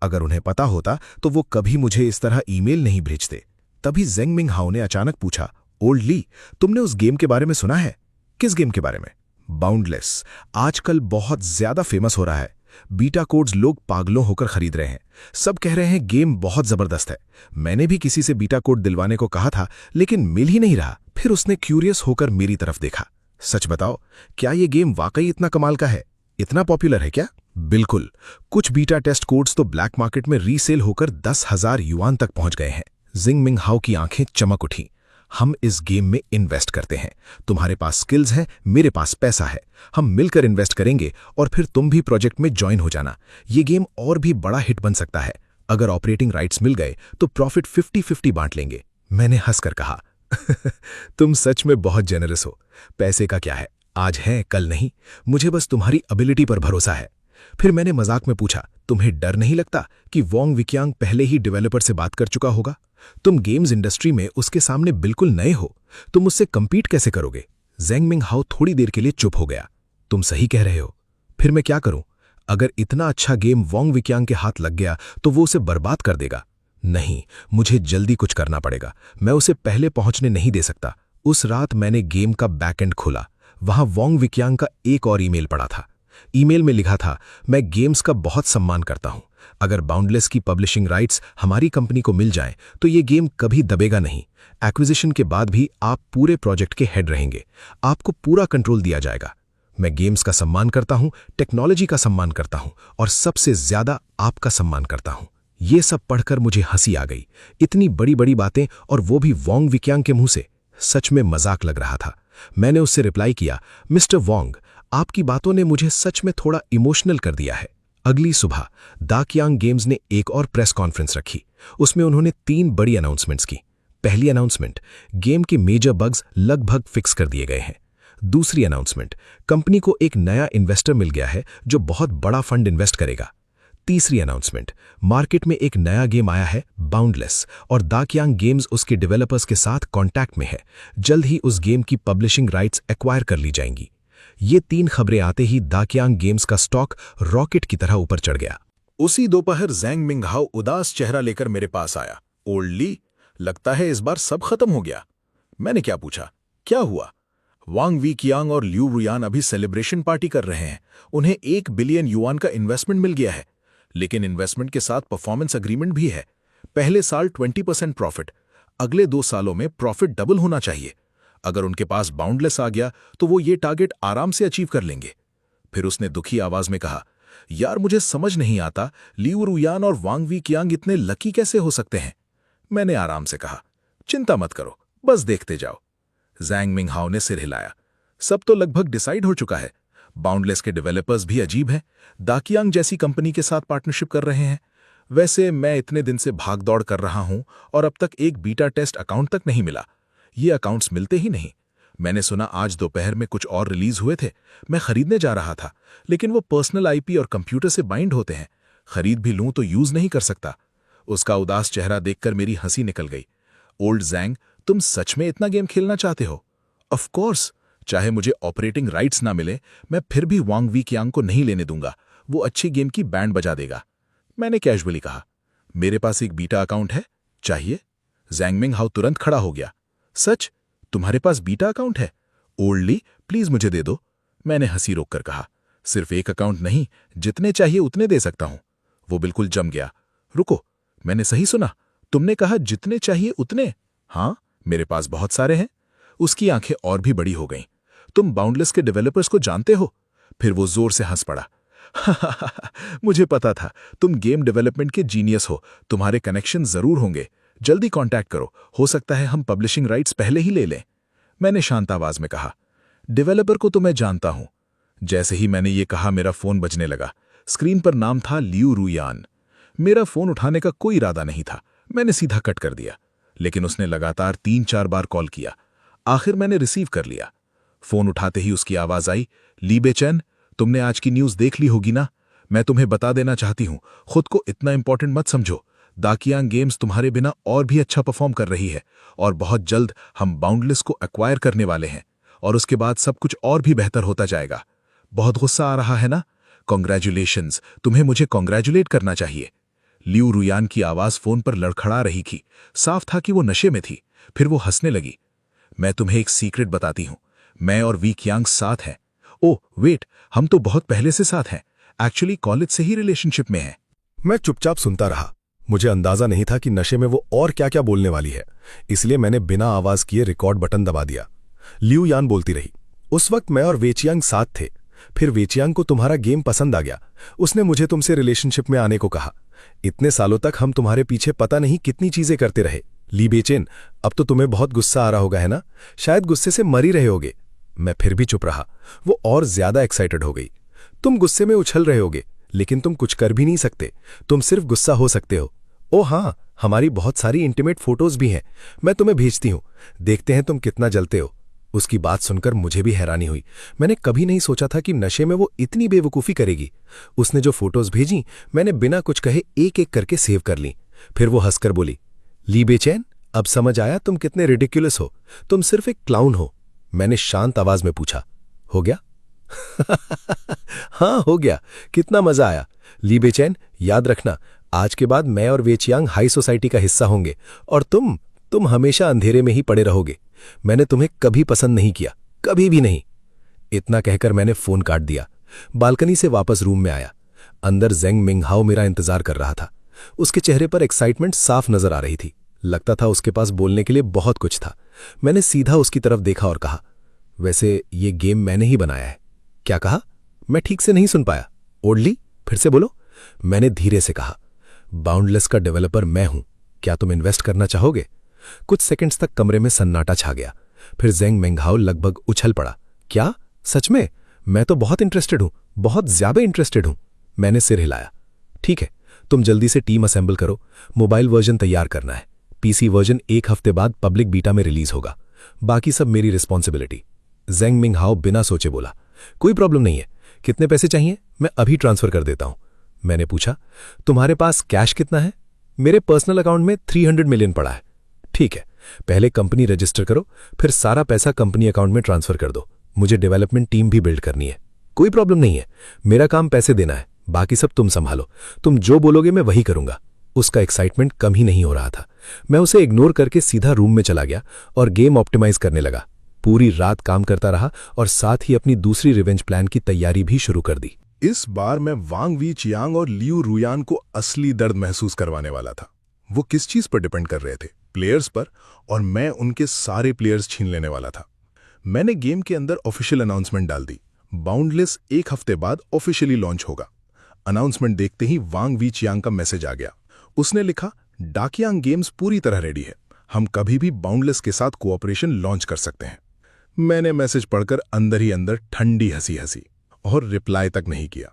अगर उन्हें पता होता तो वो कभी मुझे इस तरह ईमेल नहीं भेजते। तभी जेंग मिंग हाओ ने अचानक पूछा, ओल्ड ली, तुमने उस गेम के बारे में सुना है? किस गेम के बारे में? बाउंडलेस आजकल बहुत ज्यादा फेमस हो रहा है। बीटा कोड्स लोग पागलों होकर खरीद रहे हैं। सब कह रहे हैं गेम बहुत जबरदस्त है। मैंने भी किसी से बीटा कोड दिलवाने को कहा था, लेकिन मिल ही नहीं रहा। फिर उसने क्यूरियस होकर मेरी तरफ देखा। सच बताओ, क्या ये गेम वाकई इतना कमाल का है? इतना पॉपुलर है क्या? बिल्कुल। कुछ बीटा टेस्ट कोड्स तो ब्लैक मार्केट में रीसेल होकर 10,000 युआन तक पहुंच गए हैं। जिंग मिंग हाओ की आंखें चमक उठी। हम इस गेम में इन्वेस्ट करते हैं। तुम्हारे पास स्किल्स हैं, मेरे पास पैसा है। हम मिलकर इन्वेस्ट करेंगे और फिर तुम भी प्रोजेक्ट में ज्वाइन हो जाना। ये गेम और भी बड़ा हिट बन सकता है। अगर ऑपरेटिंग राइट्स मिल गए तो प्रॉफिट 50-50 बांट लेंगे। मैंने हंसकर कहा, तुम सच में बहुत जेनरस हो। पैसे का क्या है, आज है कल नहीं। मुझे बस तुम्हारी एबिलिटी पर भरोसा है। फिर मैंने मजाक में पूछा, तुम्हें डर नहीं लगता कि वोंग विक्यांग पहले ही डेवलपर से बात कर चुका होगा? तुम गेम्स इंडस्ट्री में उसके सामने बिल्कुल नए हो। तुम उससे कंपीट कैसे करोगे? जेंग मिंग हाओ थोड़ी देर के लिए चुप हो गया। तुम सही कह रहे हो। फिर मैं क्या करूं? अगर इतना अच्छा गेम वोंग विक्यांग के हाथ लग गया तो वो उसे बर्बाद कर देगा। नहीं, मुझे जल्दी कुछ करना पड़ेगा। मैं उसे पहले पहुंचने नहीं दे सकता। उस रात मैंने गेम का बैकएंड खोला। वहां वोंग विक्यांग का एक और ईमेल पड़ा था। ईमेल में लिखा था, मैं गेम्स का बहुत सम्मान करता हूं। अगर बाउंडलेस की पब्लिशिंग राइट्स हमारी कंपनी को मिल जाएं तो ये गेम कभी दबेगा नहीं। एक्विजिशन के बाद भी आप पूरे प्रोजेक्ट के हेड रहेंगे। आपको पूरा कंट्रोल दिया जाएगा। मैं गेम्स का सम्मान करता हूं, टेक्नोलॉजी का सम्मान करता हूं और सबसे ज्यादा आपका सम्मान करता हूं। ये सब पढ़कर मुझे हंसी आ गई। इतनी बड़ी बड़ी बातें, और वो भी वोंग विक्यांग के मुंह से। सच में मजाक लग रहा था। मैंने उससे रिप्लाई किया, मिस्टर वोंग, आपकी बातों ने मुझे सच में थोड़ा इमोशनल कर दिया है। अगली सुबह दाक्यांग गेम्स ने एक और प्रेस कॉन्फ्रेंस रखी। उसमें उन्होंने 3 बड़ी अनाउंसमेंट्स की। पहली अनाउंसमेंट, गेम के मेजर बग्स लगभग फिक्स कर दिए गए हैं। दूसरी अनाउंसमेंट, कंपनी को एक नया इन्वेस्टर मिल गया है जो बहुत बड़ा फंड इन्वेस्ट करेगा। तीसरी अनाउंसमेंट, मार्केट में एक नया गेम आया है, बाउंडलेस, और दाक्यांग गेम्स उसके डेवलपर्स के साथ कॉन्टैक्ट में है। जल्द ही उस गेम की पब्लिशिंग राइट्स एक्वायर कर ली जाएंगी। ये 3 खबरें आते ही दाक्यांग गेम्स का स्टॉक रॉकेट की तरह ऊपर चढ़ गया। उसी दोपहर जेंग मिंग हाओ उदास चेहरा लेकर मेरे पास आया। ओल्ड ली, लगता है इस बार सब खत्म हो गया। मैंने क्या पूछा, क्या हुआ? वांग विक्यांग और लियू रुयान अभी सेलिब्रेशन पार्टी कर रहे हैं। उन्हें 1 बिलियन युआन का इन्वेस्टमेंट मिल गया है, लेकिन इन्वेस्टमेंट के साथ परफॉर्मेंस अग्रीमेंट भी है। पहले साल 20% प्रॉफिट, अगले 2 सालों में प्रॉफिट डबल होना चाहिए। अगर उनके पास बाउंडलेस आ गया तो वो ये टारगेट आराम से अचीव कर लेंगे। फिर उसने दुखी आवाज में कहा, यार मुझे समझ नहीं आता, लियू रुयान और वांग विक्यांग इतने लकी कैसे हो सकते हैं? मैंने आराम से कहा, चिंता मत करो, बस देखते जाओ। जेंग मिंग हाओ ने सिर हिलाया। सब तो लगभग डिसाइड हो चुका है। बाउंडलेस के डेवलपर्स भी अजीब हैं, दाक्यांग जैसी कंपनी के साथ पार्टनरशिप कर रहे हैं। वैसे मैं इतने दिन से भागदौड़ कर रहा हूं और अब तक एक बीटा टेस्ट अकाउंट तक नहीं मिला। ये अकाउंट्स मिलते ही नहीं। मैंने सुना आज दोपहर में कुछ और रिलीज हुए थे। मैं खरीदने जा रहा था, लेकिन वो पर्सनल आईपी और कंप्यूटर से बाइंड होते हैं। खरीद भी लूं तो यूज नहीं कर सकता। उसका उदास चेहरा देखकर मेरी हंसी निकल गई। ओल्ड जैंग, तुम सच में इतना गेम खेलना चाहते हो? ऑफ कोर्स, चाहे मुझे ऑपरेटिंग राइट्स ना मिले, मैं फिर भी वांग विक्यांग को नहीं लेने दूंगा। वो अच्छी गेम की बैंड बजा देगा। मैंने कैजुअली कहा, मेरे पास एक बीटा अकाउंट है, चाहिए? जेंग मिंग हाओ तुरंत खड़ा हो गया। सच? तुम्हारे पास बीटा अकाउंट है? ओल्ड ली, प्लीज मुझे दे दो। मैंने हंसी रोककर कहा, सिर्फ एक अकाउंट नहीं, जितने चाहिए उतने दे सकता हूं। वो बिल्कुल जम गया। रुको, मैंने सही सुना? तुमने कहा जितने चाहिए उतने? हाँ, मेरे पास बहुत सारे हैं। उसकी आंखें और भी बड़ी हो गईं। तुम बाउंडलेस के डेवलपर्स को जानते हो? फिर वो जोर से हंस पड़ा। मुझे पता था तुम गेम डेवलपमेंट के जीनियस हो, तुम्हारे कनेक्शन जरूर होंगे। जल्दी कांटेक्ट करो, हो सकता है हम पब्लिशिंग राइट्स पहले ही ले लें। मैंने शांत आवाज में कहा। डेवलपर को तो मैं जानता हूं। जैसे ही मैंने ये कहा मेरा फोन बजने लगा। स्क्रीन पर नाम था लियू रुयान। मेरा फोन उठाने का कोई इरादा नहीं था, मैंने सीधा कट कर दिया, लेकिन उसने लगातार 3-4 बार कॉल किया। आखिर मैंने रिसीव कर लिया। फोन उठाते ही उसकी आवाज आई, ली बेचैन, तुमने आज की न्यूज देख ली होगी ना? मैं तुम्हें बता देना चाहती हूं, खुद को इतना इंपॉर्टेंट मत समझो। दाकियांग गेम्स तुम्हारे बिना और भी अच्छा परफॉर्म कर रही है और बहुत जल्द हम बाउंडलेस को एक्वायर करने वाले हैं और उसके बाद सब कुछ और भी बेहतर होता जाएगा। बहुत गुस्सा आ रहा है ना? कॉन्ग्रेचुलेशंस, तुम्हें मुझे कॉन्ग्रेचुलेट करना चाहिए। लियू रुयान की आवाज फोन पर लड़खड़ा रही थी। साफ था कि वो नशे में थी। फिर वो हंसने लगी। मैं तुम्हें एक सीक्रेट बताती हूं, मैं और वीकियांग साथ हैं। ओह वेट, हम तो बहुत पहले से साथ हैं, एक्चुअली कॉलेज से ही रिलेशनशिप में हैं। मैं चुपचाप सुनता रहा। मुझे अंदाजा नहीं था कि नशे में वो और क्या क्या बोलने वाली है, इसलिए मैंने बिना आवाज किए रिकॉर्ड बटन दबा दिया। लियू यान बोलती रही, उस वक्त मैं और वेचियांग साथ थे। फिर वेचियांग को तुम्हारा गेम पसंद आ गया, उसने मुझे तुमसे रिलेशनशिप में आने को कहा। इतने सालों तक हम तुम्हारे पीछे पता नहीं कितनी चीजें करते रहे। ली बेचैन, अब तो तुम्हें बहुत गुस्सा आ रहा होगा, है ना? शायद गुस्से से मर ही रहे होगे। मैं फिर भी चुप रहा। वो और ज्यादा एक्साइटेड हो गई। तुम गुस्से में उछल रहे होगे, लेकिन तुम कुछ कर भी नहीं सकते, तुम सिर्फ गुस्सा हो सकते हो। ओ हाँ, हमारी बहुत सारी इंटीमेट फोटोज भी हैं, मैं तुम्हें भेजती हूं, देखते हैं तुम कितना जलते हो। उसकी बात सुनकर मुझे भी हैरानी हुई। मैंने कभी नहीं सोचा था कि नशे में वो इतनी बेवकूफ़ी करेगी। उसने जो फोटोज भेजी मैंने बिना कुछ कहे एक एक करके सेव कर ली। फिर वो हंसकर बोली, ली बेचैन, अब समझ आया तुम कितने रिडिकुलस हो, तुम सिर्फ एक क्लाउन हो। मैंने शांत आवाज में पूछा, हो गया? हाँ हो गया, कितना मजा आया। ली बेचैन, याद रखना, आज के बाद मैं और वेचियांग हाई सोसाइटी का हिस्सा होंगे और तुम हमेशा अंधेरे में ही पड़े रहोगे। मैंने तुम्हें कभी पसंद नहीं किया, कभी भी नहीं। इतना कहकर मैंने फोन काट दिया। बालकनी से वापस रूम में आया। अंदर जेंग मिंगहाओ मेरा इंतजार कर रहा था। उसके चेहरे पर एक्साइटमेंट साफ नजर आ रही थी। लगता था उसके पास बोलने के लिए बहुत कुछ था। मैंने सीधा उसकी तरफ देखा और कहा, वैसे ये गेम मैंने ही बनाया है। क्या कहा? मैं ठीक से नहीं सुन पाया। ओडली, फिर से बोलो। मैंने धीरे से कहा, बाउंडलेस का डेवलपर मैं हूं, क्या तुम इन्वेस्ट करना चाहोगे? कुछ सेकंड्स तक कमरे में सन्नाटा छा गया। फिर जेंग मिंगहाओ लगभग उछल पड़ा। क्या? सच में? मैं तो बहुत इंटरेस्टेड हूं, बहुत ज्यादा इंटरेस्टेड हूं। मैंने सिर हिलाया। ठीक है, तुम जल्दी से टीम असेंबल करो, मोबाइल वर्जन तैयार करना है। पीसी वर्जन 1 हफ्ते बाद पब्लिक बीटा में रिलीज होगा, बाकी सब मेरी रिस्पॉन्सिबिलिटी। जेंग मिंगहाओ बिना सोचे बोला, कोई प्रॉब्लम नहीं है। कितने पैसे चाहिए? मैं अभी ट्रांसफर कर देता हूं। मैंने पूछा, तुम्हारे पास कैश कितना है? मेरे पर्सनल अकाउंट में 300 मिलियन पड़ा है। ठीक है, पहले कंपनी रजिस्टर करो, फिर सारा पैसा कंपनी अकाउंट में ट्रांसफर कर दो। मुझे डेवलपमेंट टीम भी बिल्ड करनी है। कोई प्रॉब्लम नहीं है, मेरा काम पैसे देना है, बाकी सब तुम संभालो। तुम जो बोलोगे मैं वही करूंगा। उसका एक्साइटमेंट कम ही नहीं हो रहा था। मैं उसे इग्नोर करके सीधा रूम में चला गया और गेम ऑप्टिमाइज करने लगा। पूरी रात काम करता रहा और साथ ही अपनी दूसरी रिवेंज प्लान की तैयारी भी शुरू कर दी। इस बार मैं वांग वीचियांग और लियू रुयान को असली दर्द महसूस करवाने वाला था। वो किस चीज पर डिपेंड कर रहे थे? प्लेयर्स पर, और मैं उनके सारे प्लेयर्स छीन लेने वाला था। मैंने गेम के अंदर ऑफिशियल अनाउंसमेंट डाल दी, बाउंडलेस 1 हफ्ते बाद ऑफिशियली लॉन्च होगा। अनाउंसमेंट देखते ही वांग वीचियांग का मैसेज आ गया। उसने लिखा, दाकियांग गेम्स पूरी तरह रेडी है, हम कभी भी बाउंडलेस के साथ कोऑपरेशन लॉन्च कर सकते हैं। मैंने मैसेज पढ़कर अंदर ही अंदर ठंडी हंसी हंसी और रिप्लाई तक नहीं किया।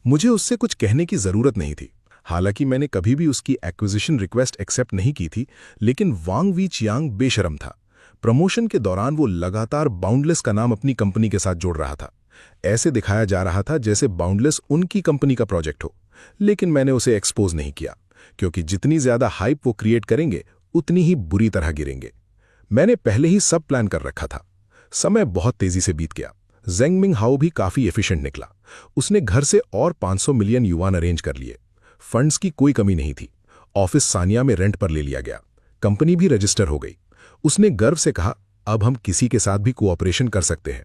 मुझे उससे कुछ कहने की जरूरत नहीं थी। हालांकि मैंने कभी भी उसकी एक्विजिशन रिक्वेस्ट एक्सेप्ट नहीं की थी, लेकिन वांग वीचियांग बेशरम था। प्रमोशन के दौरान वो लगातार बाउंडलेस का नाम अपनी कंपनी के साथ जोड़ रहा था। ऐसे दिखाया जा रहा था जैसे बाउंडलेस उनकी कंपनी का प्रोजेक्ट हो। लेकिन मैंने उसे एक्सपोज नहीं किया, क्योंकि जितनी ज्यादा हाइप वो क्रिएट करेंगे उतनी ही बुरी तरह गिरेंगे। मैंने पहले ही सब प्लान कर रखा था। समय बहुत तेजी से बीत गया। जेंग मिंगहाओ भी काफी एफिशिएंट निकला। उसने घर से और 500 मिलियन युआन अरेंज कर लिए। फंड्स की कोई कमी नहीं थी। ऑफिस सानिया में रेंट पर ले लिया गया। कंपनी भी रजिस्टर हो गई। उसने गर्व से कहा, अब हम किसी के साथ भी कोऑपरेशन कर सकते हैं।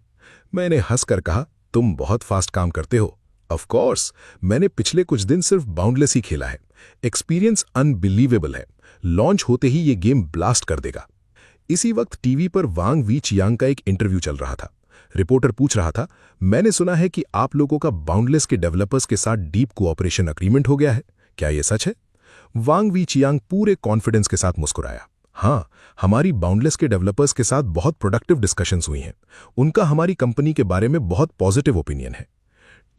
मैंने हंसकर कहा, तुम बहुत फास्ट काम करते हो। ऑफ कोर्स, मैंने पिछले कुछ दिन सिर्फ बाउंडलेस ही खेला है। एक्सपीरियंस अनबिलीवेबल है। लॉन्च होते ही ये गेम ब्लास्ट कर देगा। इसी वक्त टीवी पर वांग वीचियांग का एक इंटरव्यू चल रहा था। रिपोर्टर पूछ रहा था, मैंने सुना है कि आप लोगों का बाउंडलेस के डेवलपर्स के साथ डीप कोऑपरेशन एग्रीमेंट हो गया है, क्या ये सच है? वांग वी चियांग पूरे कॉन्फिडेंस के साथ मुस्कुराया। हाँ, हमारी बाउंडलेस के डेवलपर्स के साथ बहुत प्रोडक्टिव डिस्कशंस हुई हैं। उनका हमारी कंपनी के बारे में बहुत पॉजिटिव ओपिनियन है।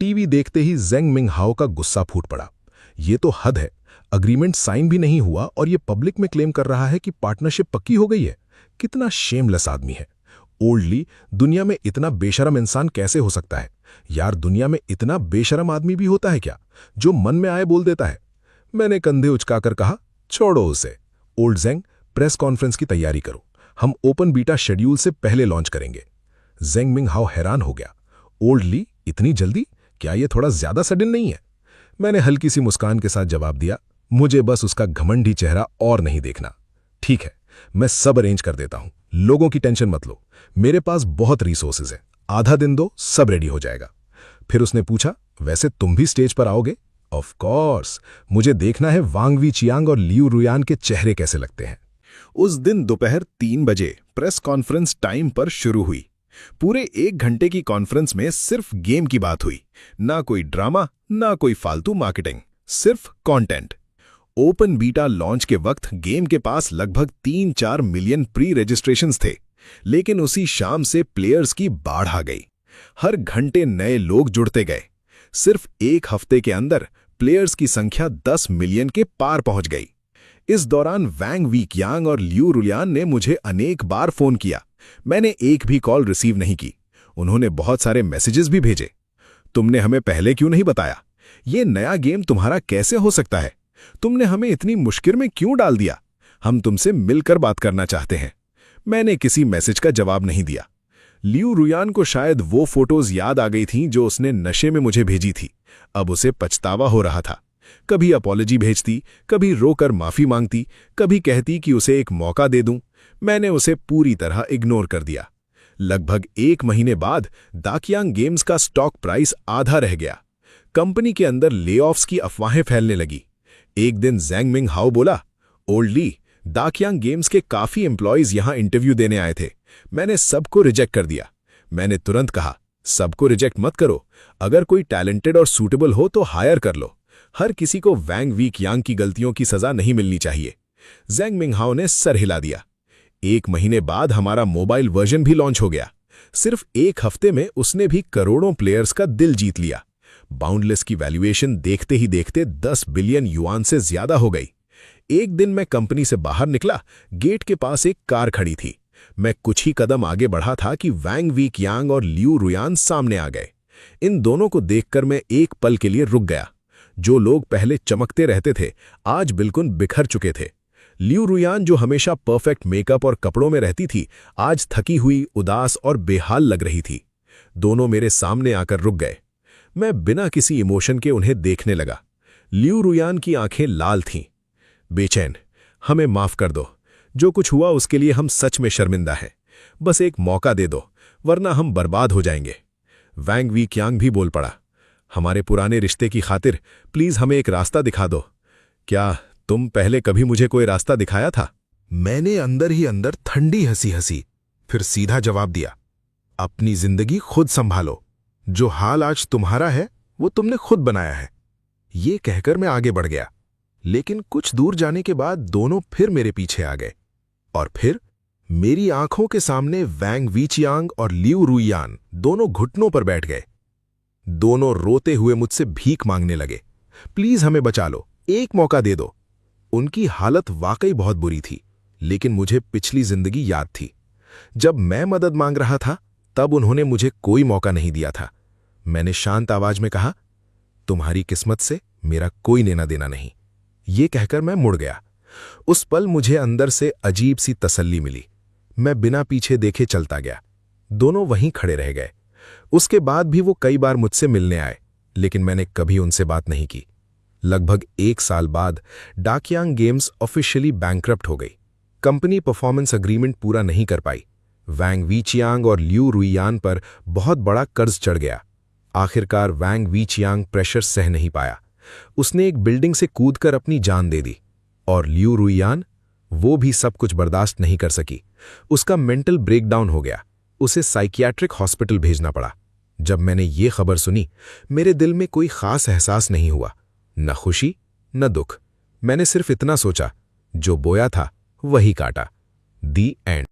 टीवी देखते ही जेंग मिंग हाओ का गुस्सा फूट पड़ा। ये तो हद है, अग्रीमेंट साइन भी नहीं हुआ और ये पब्लिक में क्लेम कर रहा है कि पार्टनरशिप पक्की हो गई है। कितना शेमलेस आदमी है। ओल्ड ली, दुनिया में इतना बेशरम इंसान कैसे हो सकता है? यार, दुनिया में इतना बेशरम आदमी भी होता है क्या, जो मन में आए बोल देता है? मैंने कंधे उचकाकर कहा, छोड़ो उसे। ओल्ड जेंग, प्रेस कॉन्फ्रेंस की तैयारी करो, हम ओपन बीटा शेड्यूल से पहले लॉन्च करेंगे। जेंग मिंग हाओ हैरान हो गया। ओल्ड ली, इतनी जल्दी? क्या ये थोड़ा ज्यादा सडन नहीं है? मैंने हल्की सी मुस्कान के साथ जवाब दिया, मुझे बस उसका घमंडी चेहरा और नहीं देखना। ठीक है, मैं सब अरेंज कर देता हूं, लोगों की टेंशन मत लो, मेरे पास बहुत रिसोर्सेज हैं, आधा दिन दो, सब रेडी हो जाएगा। फिर उसने पूछा, वैसे तुम भी स्टेज पर आओगे? ऑफ कोर्स, मुझे देखना है वांग वी चियांग और लियू रुयान के चेहरे कैसे लगते हैं। उस दिन दोपहर 3 बजे प्रेस कॉन्फ्रेंस टाइम पर शुरू हुई। पूरे 1 घंटे की कॉन्फ्रेंस में सिर्फ गेम की बात हुई, ना कोई ड्रामा, ना कोई फालतू मार्केटिंग, सिर्फ कंटेंट। ओपन बीटा लॉन्च के वक्त गेम के पास लगभग 3-4 मिलियन प्री रजिस्ट्रेशंस थे, लेकिन उसी शाम से प्लेयर्स की बाढ़ आ गई। हर घंटे नए लोग जुड़ते गए। सिर्फ 1 हफ्ते के अंदर प्लेयर्स की संख्या 10 मिलियन के पार पहुंच गई। इस दौरान वांग वी चियांग और लियू रुयान ने मुझे अनेक बार फोन किया। मैंने एक भी कॉल रिसीव नहीं की। उन्होंने बहुत सारे मैसेजेस भी भेजे। तुमने हमें पहले क्यों नहीं बताया? ये नया गेम तुम्हारा कैसे हो सकता है? तुमने हमें इतनी मुश्किल में क्यों डाल दिया? हम तुमसे मिलकर बात करना चाहते हैं। मैंने किसी मैसेज का जवाब नहीं दिया। लियू रुयान को शायद वो फोटोज याद आ गई थीं जो उसने नशे में मुझे भेजी थी। अब उसे पछतावा हो रहा था। कभी अपॉलॉजी भेजती, कभी रोकर माफी मांगती, कभी कहती कि उसे एक मौका दे दूं। मैंने उसे पूरी तरह इग्नोर कर दिया। लगभग 1 महीने बाद दाकियांग गेम्स का स्टॉक प्राइस आधा रह गया। कंपनी के अंदर लेऑफ्स की अफवाहें फैलने लगी। एक दिन जेंग मिंग हाओ बोला, ओल्ड ली, दाकियांग गेम्स के काफी एम्प्लॉयज यहां इंटरव्यू देने आए थे, मैंने सबको रिजेक्ट कर दिया। मैंने तुरंत कहा, सबको रिजेक्ट मत करो, अगर कोई टैलेंटेड और सूटेबल हो तो हायर कर लो। हर किसी को वांग वी चियांग की गलतियों की सजा नहीं मिलनी चाहिए। जेंग मिंग हाओ ने सर हिला दिया। 1 महीने बाद हमारा मोबाइल वर्जन भी लॉन्च हो गया। सिर्फ 1 हफ्ते में उसने भी करोड़ों प्लेयर्स का दिल जीत लिया। बाउंडलेस की वैल्यूएशन देखते ही देखते 10 बिलियन युआन से ज्यादा हो गई। एक दिन मैं कंपनी से बाहर निकला, गेट के पास एक कार खड़ी थी। मैं कुछ ही कदम आगे बढ़ा था कि वांग वी चियांग और लियू रुयान सामने आ गए। इन दोनों को देखकर मैं एक पल के लिए रुक गया। जो लोग पहले चमकते रहते थे, आज बिल्कुल बिखर चुके थे। लियू रुयान, जो हमेशा परफेक्ट मेकअप और कपड़ों में रहती थी, आज थकी हुई, उदास और बेहाल लग रही थी। दोनों मेरे सामने आकर रुक गए। मैं बिना किसी इमोशन के उन्हें देखने लगा। लियू रुयान की आंखें लाल थीं। बेचैन, हमें माफ कर दो, जो कुछ हुआ उसके लिए हम सच में शर्मिंदा हैं। बस एक मौका दे दो, वरना हम बर्बाद हो जाएंगे। वांग वी चियांग भी बोल पड़ा, हमारे पुराने रिश्ते की खातिर प्लीज हमें एक रास्ता दिखा दो। क्या तुम पहले कभी मुझे कोई रास्ता दिखाया था? मैंने अंदर ही अंदर ठंडी हंसी हंसी, फिर सीधा जवाब दिया, अपनी जिंदगी खुद संभालो। जो हाल आज तुम्हारा है वो तुमने खुद बनाया है। ये कहकर मैं आगे बढ़ गया, लेकिन कुछ दूर जाने के बाद दोनों फिर मेरे पीछे आ गए। और फिर मेरी आंखों के सामने वांग वी चियांग और लियू रुयान दोनों घुटनों पर बैठ गए। दोनों रोते हुए मुझसे भीख मांगने लगे, प्लीज हमें बचा लो, एक मौका दे दो। उनकी हालत वाकई बहुत बुरी थी, लेकिन मुझे पिछली जिंदगी याद थी। जब मैं मदद मांग रहा था, तब उन्होंने मुझे कोई मौका नहीं दिया था। मैंने शांत आवाज में कहा, तुम्हारी किस्मत से मेरा कोई लेना देना नहीं। ये कहकर मैं मुड़ गया। उस पल मुझे अंदर से अजीब सी तसल्ली मिली। मैं बिना पीछे देखे चलता गया। दोनों वहीं खड़े रह गए। उसके बाद भी वो कई बार मुझसे मिलने आए, लेकिन मैंने कभी उनसे बात नहीं की। लगभग 1 साल बाद दाकियांग गेम्स ऑफिशियली बैंकरप्ट हो गई। कंपनी परफॉर्मेंस एग्रीमेंट पूरा नहीं कर पाई। वांग वी चियांग और लियू रुयान पर बहुत बड़ा कर्ज चढ़ गया। आखिरकार वांग वी चियांग प्रेशर सह नहीं पाया। उसने एक बिल्डिंग से कूदकर अपनी जान दे दी। और लियू रुयान, वो भी सब कुछ बर्दाश्त नहीं कर सकी। उसका मेंटल ब्रेकडाउन हो गया। उसे साइकियाट्रिक हॉस्पिटल भेजना पड़ा। जब मैंने ये खबर सुनी, मेरे दिल में कोई खास एहसास नहीं हुआ, न खुशी न दुख। मैंने सिर्फ इतना सोचा, जो बोया था वही काटा। दी एंड।